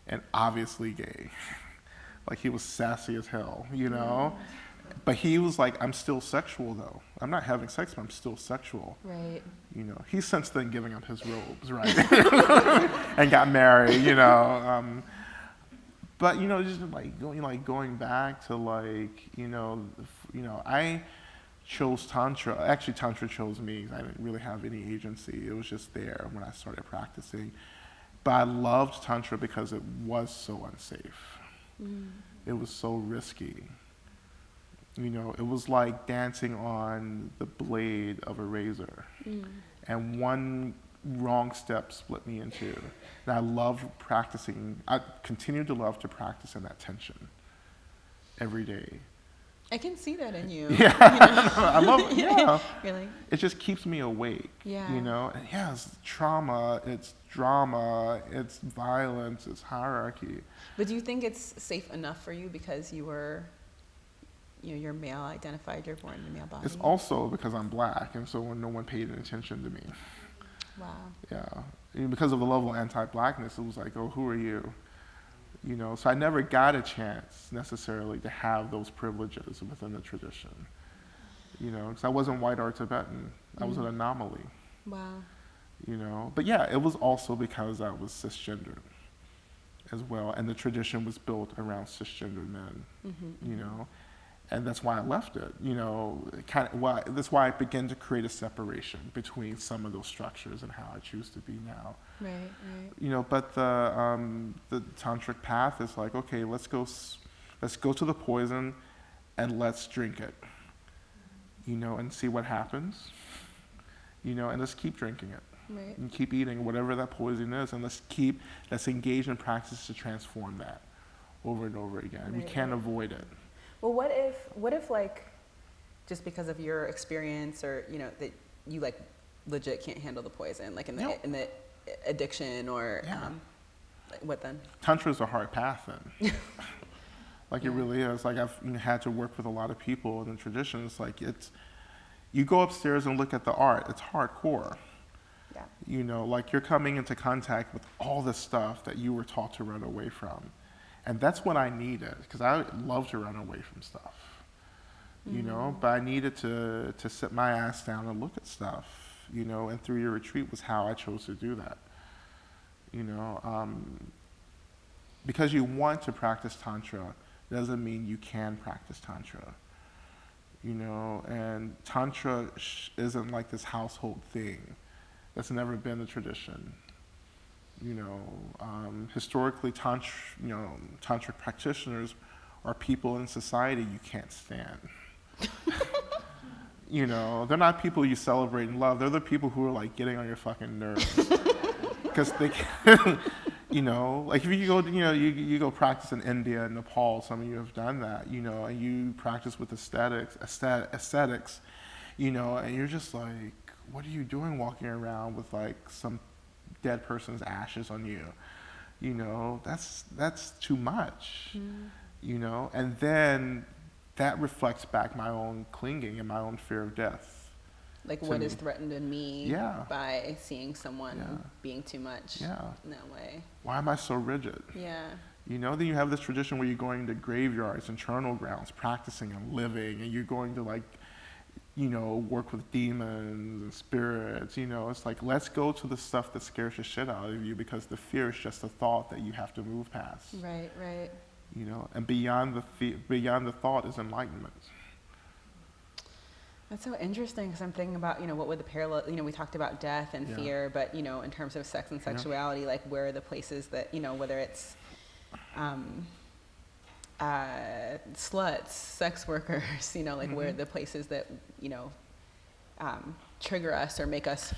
and obviously gay. Like, he was sassy as hell, But he was like, I'm still sexual, though. I'm not having sex, but I'm still sexual. Right. He's since then giving up his robes, right? And got married, But, just going back to I chose Tantra. Actually, Tantra chose me. I didn't really have any agency. It was just there when I started practicing. But I loved Tantra because it was so unsafe. It was so risky. It was like dancing on the blade of a razor. And one wrong step split me in two. And I loved practicing. I continued to love to practice in that tension every day. I can see that in you. Yeah, I love it. Yeah. Really? It just keeps me awake. Yeah. And it's trauma, it's drama, it's violence, it's hierarchy. But do you think it's safe enough for you because you were, you're male identified, you're born in a male body? It's also because I'm black, and so when no one paid any attention to me. Wow. Yeah. Because of the level of anti-blackness, it was like, oh, who are you? So I never got a chance necessarily to have those privileges within the tradition. Because I wasn't white or Tibetan. I was an anomaly. Wow. But yeah, it was also because I was cisgendered as well, and the tradition was built around cisgendered men. And that's why I left it. That's why I began to create a separation between some of those structures and how I choose to be now. Right. But the tantric path is like, okay, let's go to the poison, and let's drink it. And see what happens. And let's keep drinking it. Right. And keep eating whatever that poison is, and let's engage in practice to transform that over and over again. We can't avoid it. Well, what if like, just because of your experience, or that you like legit can't handle the poison, like in the addiction, or what then? Tantra is a hard path then. Like it really is. Like I've had to work with a lot of people in the traditions. Like you go upstairs and look at the art. It's hardcore. Yeah. Like you're coming into contact with all the stuff that you were taught to run away from. And that's what I needed, because I love to run away from stuff, but I needed to sit my ass down and look at stuff, and through your retreat was how I chose to do that, because you want to practice Tantra doesn't mean you can practice Tantra, and Tantra isn't like this household thing. That's never been the tradition. Historically, tantric practitioners are people in society you can't stand. They're not people you celebrate and love. They're the people who are like getting on your fucking nerves. Because they, like if you go, you go practice in India and Nepal. Some of you have done that, and you practice with aesthetics, and you're just like, what are you doing walking around with like some dead person's ashes on you? That's too much. And then that reflects back my own clinging and my own fear of death. Like to what me. is threatened in me Yeah. by seeing someone Yeah. being too much Yeah. in that way. Why am I so rigid? Yeah. You know, then you have this tradition where you're going to graveyards and charnel grounds, practicing and living, and you're going to, like, you know, work with demons and spirits. You know, it's like, let's go to the stuff that scares the shit out of you, because the fear is just a thought that you have to move past. Right, right. You know, and beyond the thought is enlightenment. That's so interesting, because I'm thinking about, you know, what would the parallel, you know, we talked about death and Yeah. fear, but, you know, in terms of sex and sexuality, like where are the places that, you know, whether it's sluts, sex workers, you know, like where are the places that, you know, trigger us or make us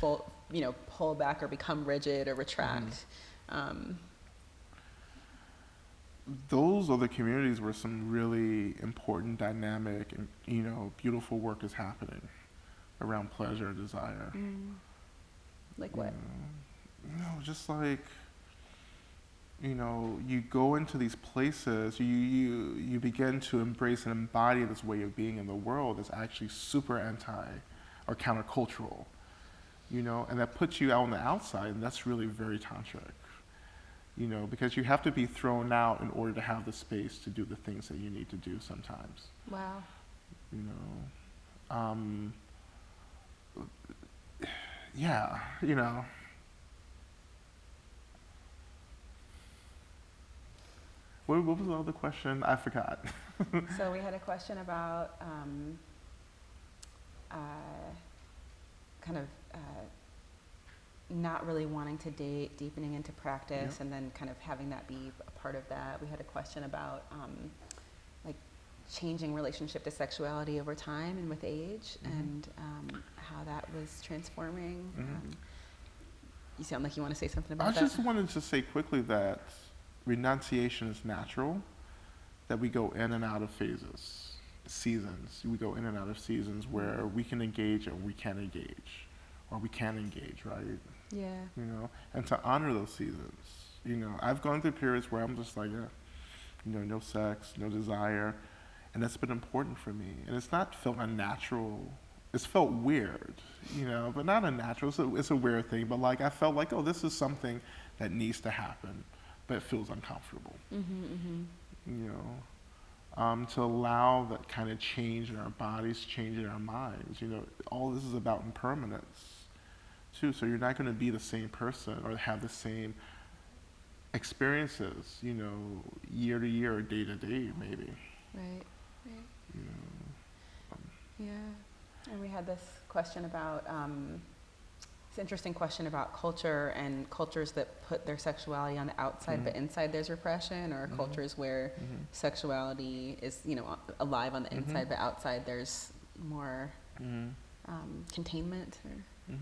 you know, pull back or become rigid or retract. Those are the communities where some really important, dynamic, and, you know, beautiful work is happening around pleasure, desire. Like what? You know, just like, you know, you go into these places, you begin to embrace and embody this way of being in the world that's actually super anti or countercultural, you know, and that puts you out on the outside, and that's really very tantric, you know, because you have to be thrown out in order to have the space to do the things that you need to do sometimes, Wow. you know. Yeah, you know. What was the other question? I forgot. So we had a question about kind of not really wanting to date, deepening into practice, Yep. and then kind of having that be a part of that. We had a question about like changing relationship to sexuality over time and with age, and how that was transforming. You sound like you want to say something about I that. just wanted to say quickly that renunciation is natural, that we go in and out of phases, seasons. We go in and out of seasons where we can engage and we can't engage, or we can engage, right? Yeah. You know, and to honor those seasons. You know, I've gone through periods where I'm just like, yeah, you know, no sex, no desire, and that's been important for me. And it's not felt unnatural. It's felt weird, you know, but not unnatural. It's a weird thing, but like I felt like, oh, this is something that needs to happen, but it feels uncomfortable. You know, to allow that kind of change in our bodies, change in our minds. You know, all this is about impermanence, too. So you're not going to be the same person or have the same experiences, you know, year to year or day to day, maybe. Right. Right. You know, Yeah, and we had this question about, it's an interesting question about culture and cultures that put their sexuality on the outside, but inside there's repression, or cultures where sexuality is, you know, alive on the inside, but outside there's more containment. Or I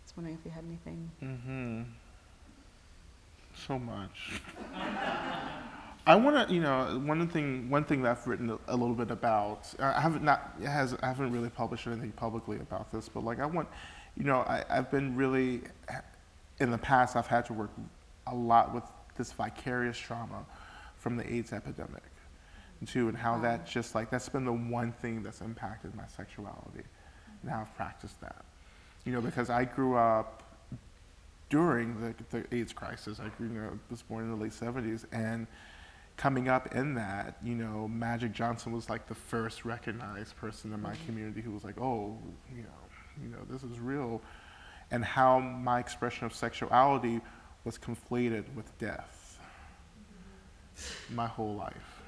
was wondering if you had anything. So much. I want to, you know, one thing that I've written a little bit about. I haven't really published anything publicly about this, but like I want, you know, I've been really, in the past, I've had to work a lot with this vicarious trauma from the AIDS epidemic, too, and how that just like that's been the one thing that's impacted my sexuality, and how I've practiced that. You know, because I grew up during the AIDS crisis. I was born in the late 70s, and coming up in that, you know, Magic Johnson was like the first recognized person in my community who was like, oh, you know, this is real, and how my expression of sexuality was conflated with death my whole life.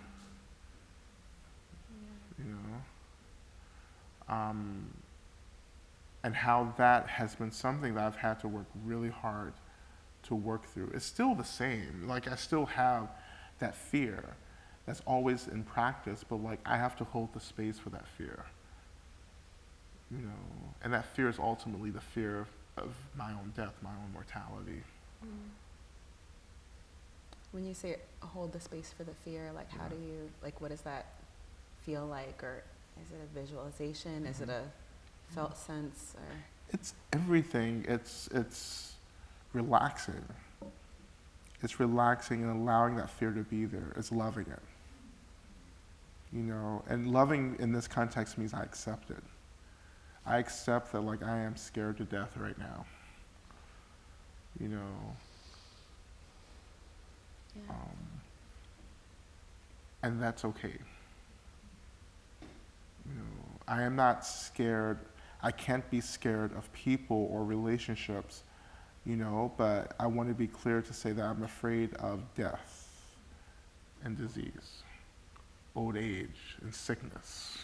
You know, and how that has been something that I've had to work really hard to work through. It's still the same. Like I still have that fear that's always in practice, but like I have to hold the space for that fear. You know, and that fear is ultimately the fear of my own death, my own mortality. When you say hold the space for the fear, like how do you, like what does that feel like? Or is it a visualization? Is it a felt sense? Or It's everything. It's relaxing. It's relaxing and allowing that fear to be there. It's loving it. you know, and loving in this context means I accept it. I accept that, like, I am scared to death right now, you know. Yeah. And that's okay. You know, I am not scared. I can't be scared of people or relationships, you know, but I want to be clear to say that I'm afraid of death and disease, old age and sickness,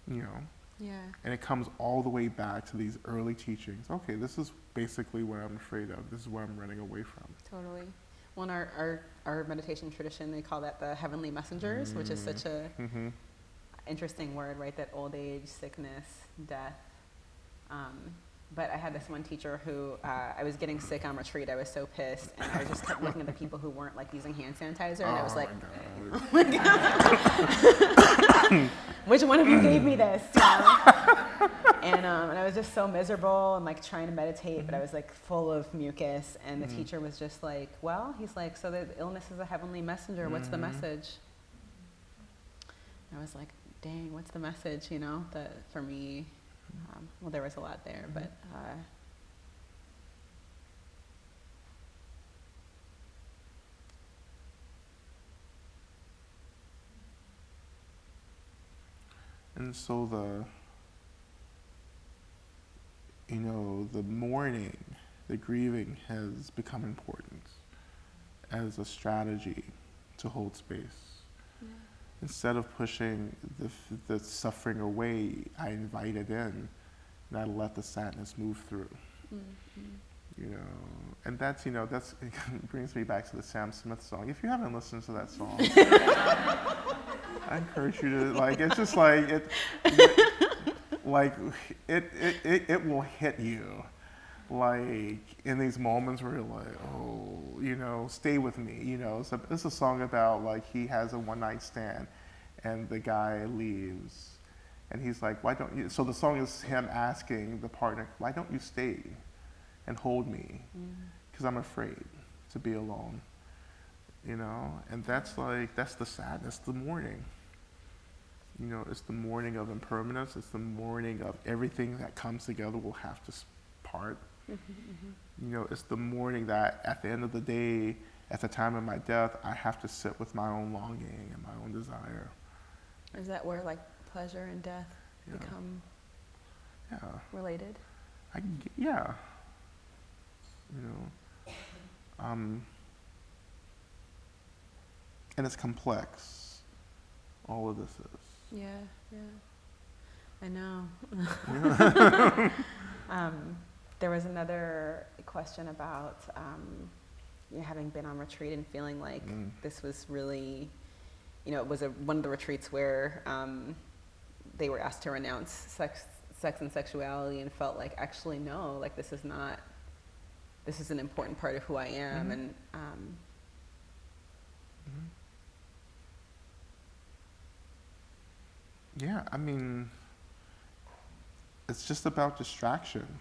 you know. Yeah. And it comes all the way back to these early teachings. Okay, this is basically what I'm afraid of. This is what I'm running away from. Totally. Well, in our meditation tradition, they call that the heavenly messengers, which is such a interesting word, right? That old age, sickness, death. But I had this one teacher who, I was getting sick on retreat. I was so pissed, and I just kept looking at the people who weren't like using hand sanitizer, and I was like, which one of you gave me this? You know? And I was just so miserable and like trying to meditate, but I was like full of mucus. And the teacher was just like, well, he's like, so the illness is a heavenly messenger. What's the message? And I was like, dang, what's the message? You know, that for me, well, there was a lot there, but. And so the mourning, the grieving has become important as a strategy to hold space. Yeah. Instead of pushing the suffering away, I invite it in, and I let the sadness move through. You know, and that's, it brings me back to the Sam Smith song. If you haven't listened to that song, I encourage you to, like, it's just like, it will hit you, like, in these moments where you're like, oh, stay with me, it's a song about, like, he has a one-night stand, and the guy leaves, and he's like, why don't you, so the song is him asking the partner, why don't you stay and hold me, because I'm afraid to be alone, and that's the sadness, the mourning. It's the mourning of impermanence. It's the mourning of everything that comes together will have to part. It's the mourning that at the end of the day, at the time of my death, I have to sit with my own longing and my own desire. Is that where like pleasure and death become related? Yeah. And it's complex. All of this is. Yeah. I know. There was another question about having been on retreat and feeling like this was really, it was one of the retreats where they were asked to renounce sex and sexuality, and felt like, actually, no, like this is an important part of who I am. And yeah, I mean, it's just about distraction.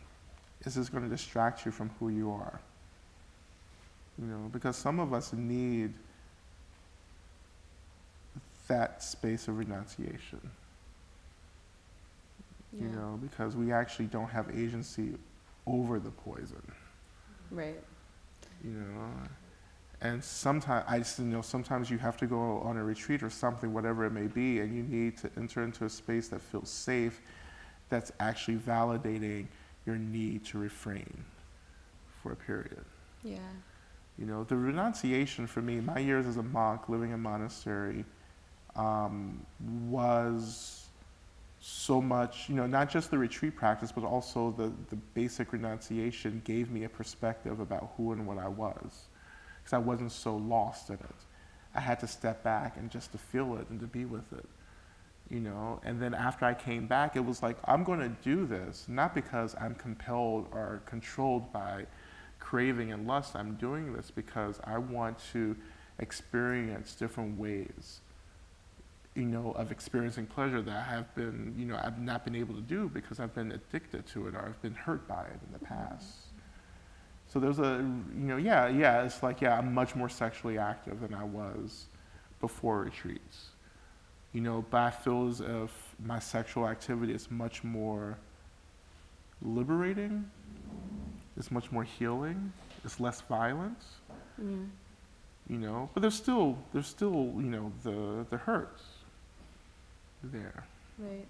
Is this going to distract you from who you are? Because some of us need that space of renunciation. Because we actually don't have agency over the poison. Right. And sometimes, sometimes you have to go on a retreat or something, whatever it may be, and you need to enter into a space that feels safe, that's actually validating your need to refrain for a period. Yeah. The renunciation for me, my years as a monk living in a monastery, was so much, not just the retreat practice, but also the basic renunciation gave me a perspective about who and what I was. Because I wasn't so lost in it. I had to step back and just to feel it and to be with it, And then after I came back, it was like, I'm going to do this, not because I'm compelled or controlled by craving and lust. I'm doing this because I want to experience different ways, of experiencing pleasure that I have been, I've not been able to do because I've been addicted to it or I've been hurt by it in the past. So there's it's like, I'm much more sexually active than I was before retreats. you know, but I feel as if my sexual activity is much more liberating, it's much more healing, it's less violence, you know, but there's still, you know, the hurts there. Right.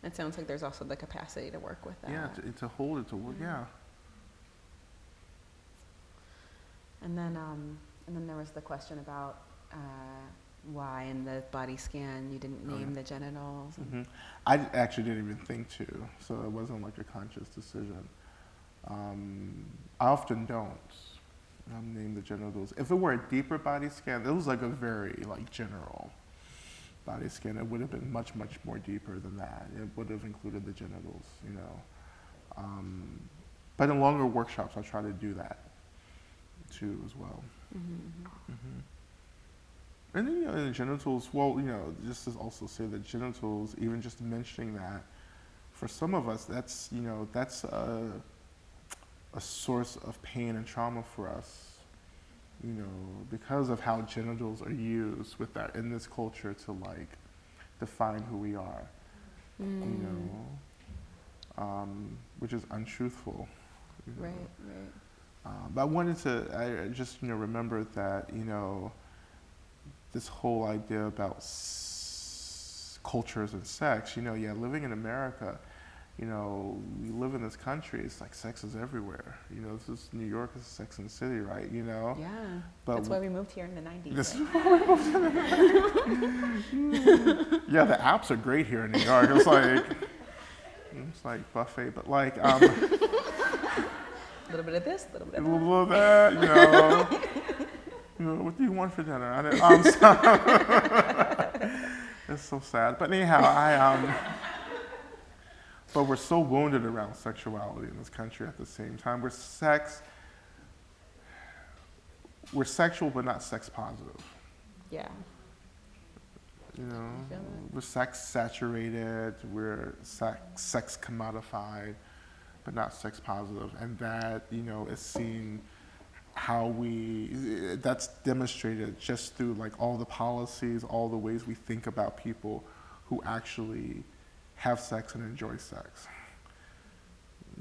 It sounds like there's also the capacity to work with that. Yeah, to hold it, to work, yeah. And then there was the question about why in the body scan you didn't name the genitals. I actually didn't even think to, so it wasn't like a conscious decision. I often don't name the genitals. If it were a deeper body scan, it was like a very like general body scan. It would have been much, much more deeper than that. It would have included the genitals, you know. But in longer workshops, I try to do that too as well. And then, you know, in the genitals, well, you know, just to also say that genitals, even just mentioning that, for some of us, that's, you know, that's a source of pain and trauma for us, you know, because of how genitals are used with that in this culture to like define who we are, you know, which is untruthful. You know. Right. But I wanted to, I just, you know, remember that, you know, this whole idea about cultures and sex, you know, yeah, living in America, you know, we live in this country, it's like sex is everywhere. You know, this is New York, this is Sex and the City, right? You know? Yeah. But that's why we moved here in the 90s. This right? is why we moved in the 90s. Yeah, the apps are great here in New York. It's like buffet, but like, a little bit of this, a little bit of a that. little of that, you know. You know, what do you want for dinner? It's so sad. But anyhow, but we're so wounded around sexuality in this country at the same time. We're sexual, but not sex positive. Yeah. You know, I feel that. we're sex saturated, we're sex commodified, but not sex positive. And that, you know, is seen that's demonstrated just through like all the policies, all the ways we think about people who actually have sex and enjoy sex,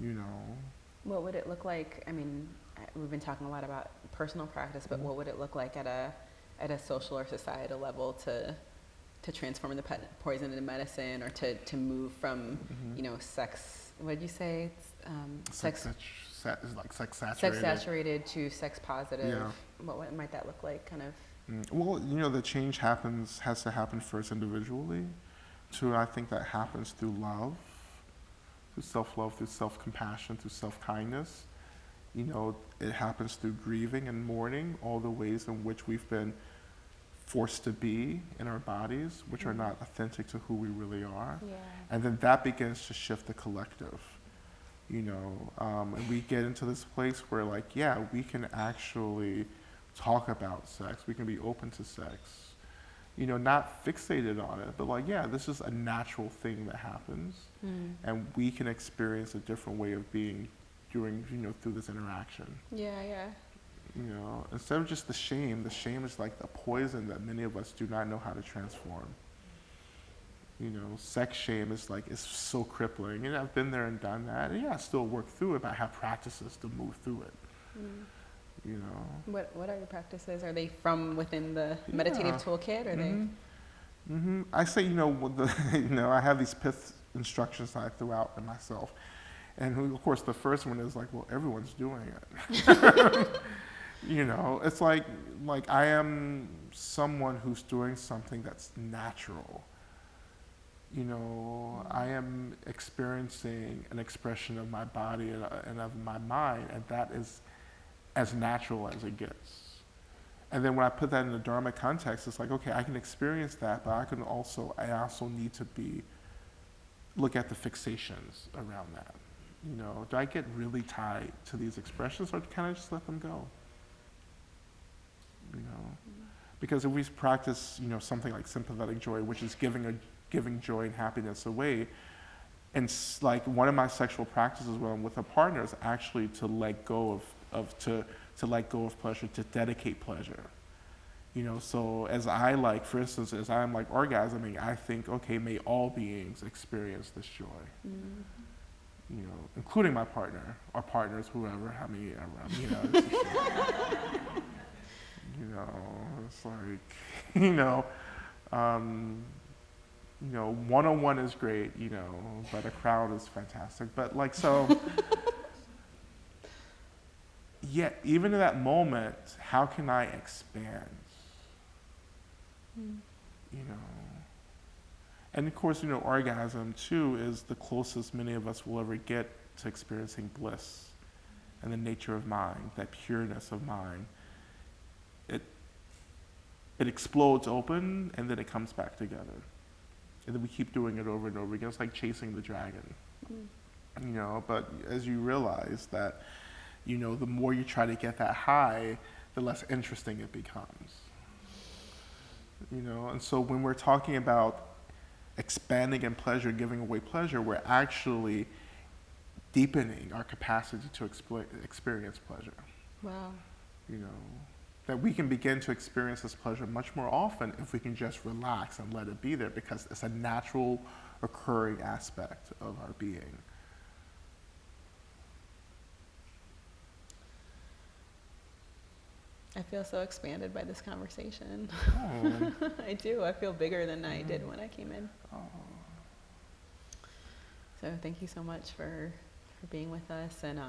you know. What would it look like? I mean, we've been talking a lot about personal practice, but what would it look like at a social or societal level to transform the poison into medicine, or to move from, you know, sex, what did you say? Sex saturated. Sex saturated to sex positive. Yeah. What might that look like, kind of? Well, you know, the change has to happen first individually. Too, I think that happens through love, through self-love, through self-compassion, through self-kindness. You know, it happens through grieving and mourning, all the ways in which we've been forced to be in our bodies, which are not authentic to who we really are. Yeah. And then that begins to shift the collective, you know, and we get into this place where like, yeah, we can actually talk about sex, we can be open to sex, you know, not fixated on it, but like, yeah, this is a natural thing that happens, and we can experience a different way of being through this interaction. Yeah, yeah. You know, instead of just the shame is like the poison that many of us do not know how to transform. You know, sex shame is like, it's so crippling, and I've been there and done that, and yeah, I still work through it, but I have practices to move through it. You know. What are your practices? Are they from within the meditative toolkit, or they? I say, you know, I have these pith instructions that I threw out in myself, and of course the first one is like, well, everyone's doing it. You know, it's like I am someone who's doing something that's natural. You know, I am experiencing an expression of my body and of my mind, and that is as natural as it gets. And then when I put that in the Dharma context, it's like, okay, I can experience that, but I also need to look at the fixations around that. You know, do I get really tied to these expressions, or can I just let them go? You know, because if we practice, you know, something like sympathetic joy, which is giving joy and happiness away, and like one of my sexual practices when I'm with a partner is actually to let go of to let go of pleasure, to dedicate pleasure. So as I like, for instance, as I'm like orgasming, I think, okay, may all beings experience this joy. Including my partner, or partners, whoever, how many around, it's like, one-on-one is great, but a crowd is fantastic. But like, so, yet, even in that moment, how can I expand? And of course, orgasm too is the closest many of us will ever get to experiencing bliss and the nature of mind, that pureness of mind. It explodes open and then it comes back together. And then we keep doing it over and over again. It's like chasing the dragon. But as you realize that, the more you try to get that high, the less interesting it becomes. And so when we're talking about expanding in pleasure, giving away pleasure, we're actually deepening our capacity to experience pleasure. Wow. That we can begin to experience this pleasure much more often if we can just relax and let it be there, because it's a natural occurring aspect of our being. I feel so expanded by this conversation. Oh. I do. I feel bigger than I did when I came in. Oh. So thank you so much for being with us. And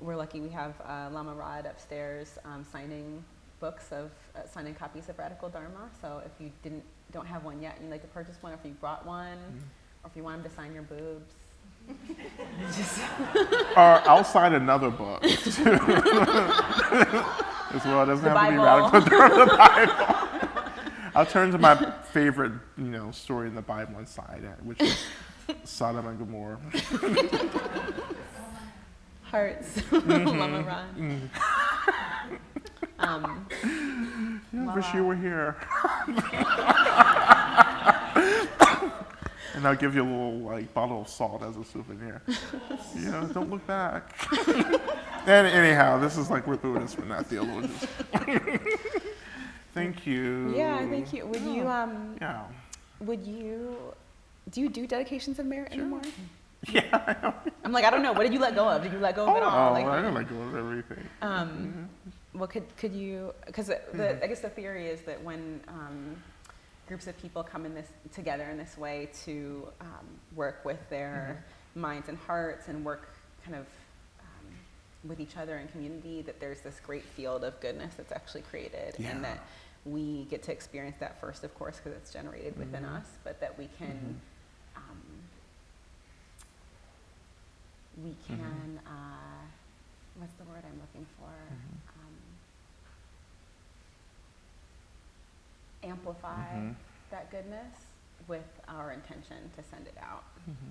we're lucky we have Lama Rod upstairs signing signing copies of Radical Dharma. So if you don't have one yet and you'd like to purchase one, or if you brought one, or if you want him to sign your boobs. Or I'll sign another book too. As well, it doesn't have to be Radical Dharma, the Bible. I'll turn to my favorite, story in the Bible and sign it, which is Sodom and Gomorrah. Hearts, Lama Rod. I wish you were here. And I'll give you a little bottle of salt as a souvenir. Don't look back. And anyhow, this is we're Buddhists, we're not theologians. Thank you. Yeah, thank you. Would you Yeah. do you do dedications of merit anymore? Yeah. I'm I don't know. What did you let go of? Did you let go of it all? I didn't let go of everything. Well, could you? Because I guess the theory is that when groups of people come together in this way to work with their minds and hearts and work kind of with each other in community, that there's this great field of goodness that's actually created, and that we get to experience that first, of course, because it's generated within us, but that we can what's the word I'm looking for? Amplify that goodness with our intention to send it out.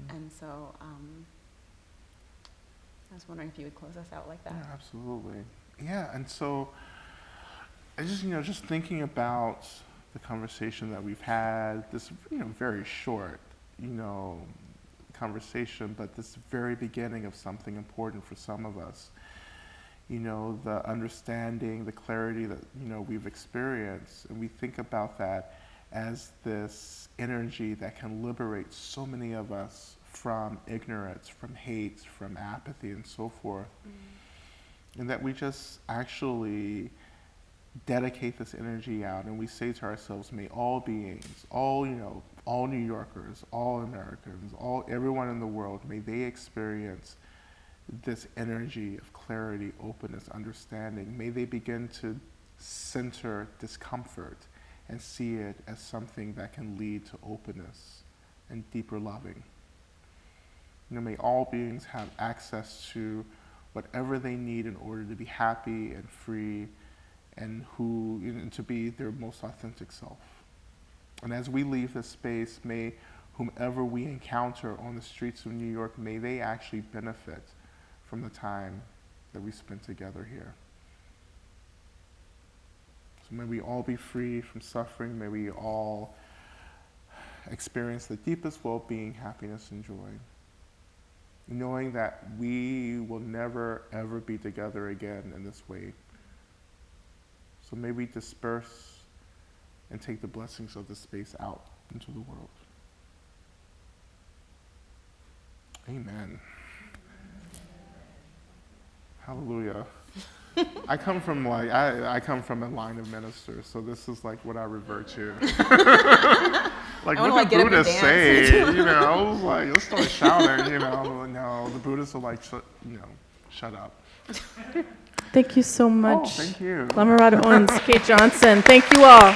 And so I was wondering if you would close us out like that. Yeah, absolutely. Yeah, and so I just thinking about the conversation that we've had, this very short conversation, but this very beginning of something important for some of us. The understanding, the clarity that we've experienced, and we think about that as this energy that can liberate so many of us from ignorance, from hate, from apathy, and so forth. And that we just actually dedicate this energy out, and we say to ourselves, may all beings, all New Yorkers, all Americans, everyone in the world, may they experience this energy of clarity, openness, understanding. May they begin to center discomfort and see it as something that can lead to openness and deeper loving. May all beings have access to whatever they need in order to be happy and free and to be their most authentic self. And as we leave this space, may whomever we encounter on the streets of New York, may they actually benefit from the time that we spent together here. So may we all be free from suffering. May we all experience the deepest well-being, happiness, and joy, knowing that we will never, ever be together again in this way. So may we disperse and take the blessings of this space out into the world. Amen. Hallelujah. I come from I come from a line of ministers, so this is like what I revert to. Like what the Buddhists say, you know, I was like, let's start shouting, you know. No, the Buddhists are like, shut up. Thank you so much. Oh, thank you. Lama Rod Owens, Kate Johnson, thank you all.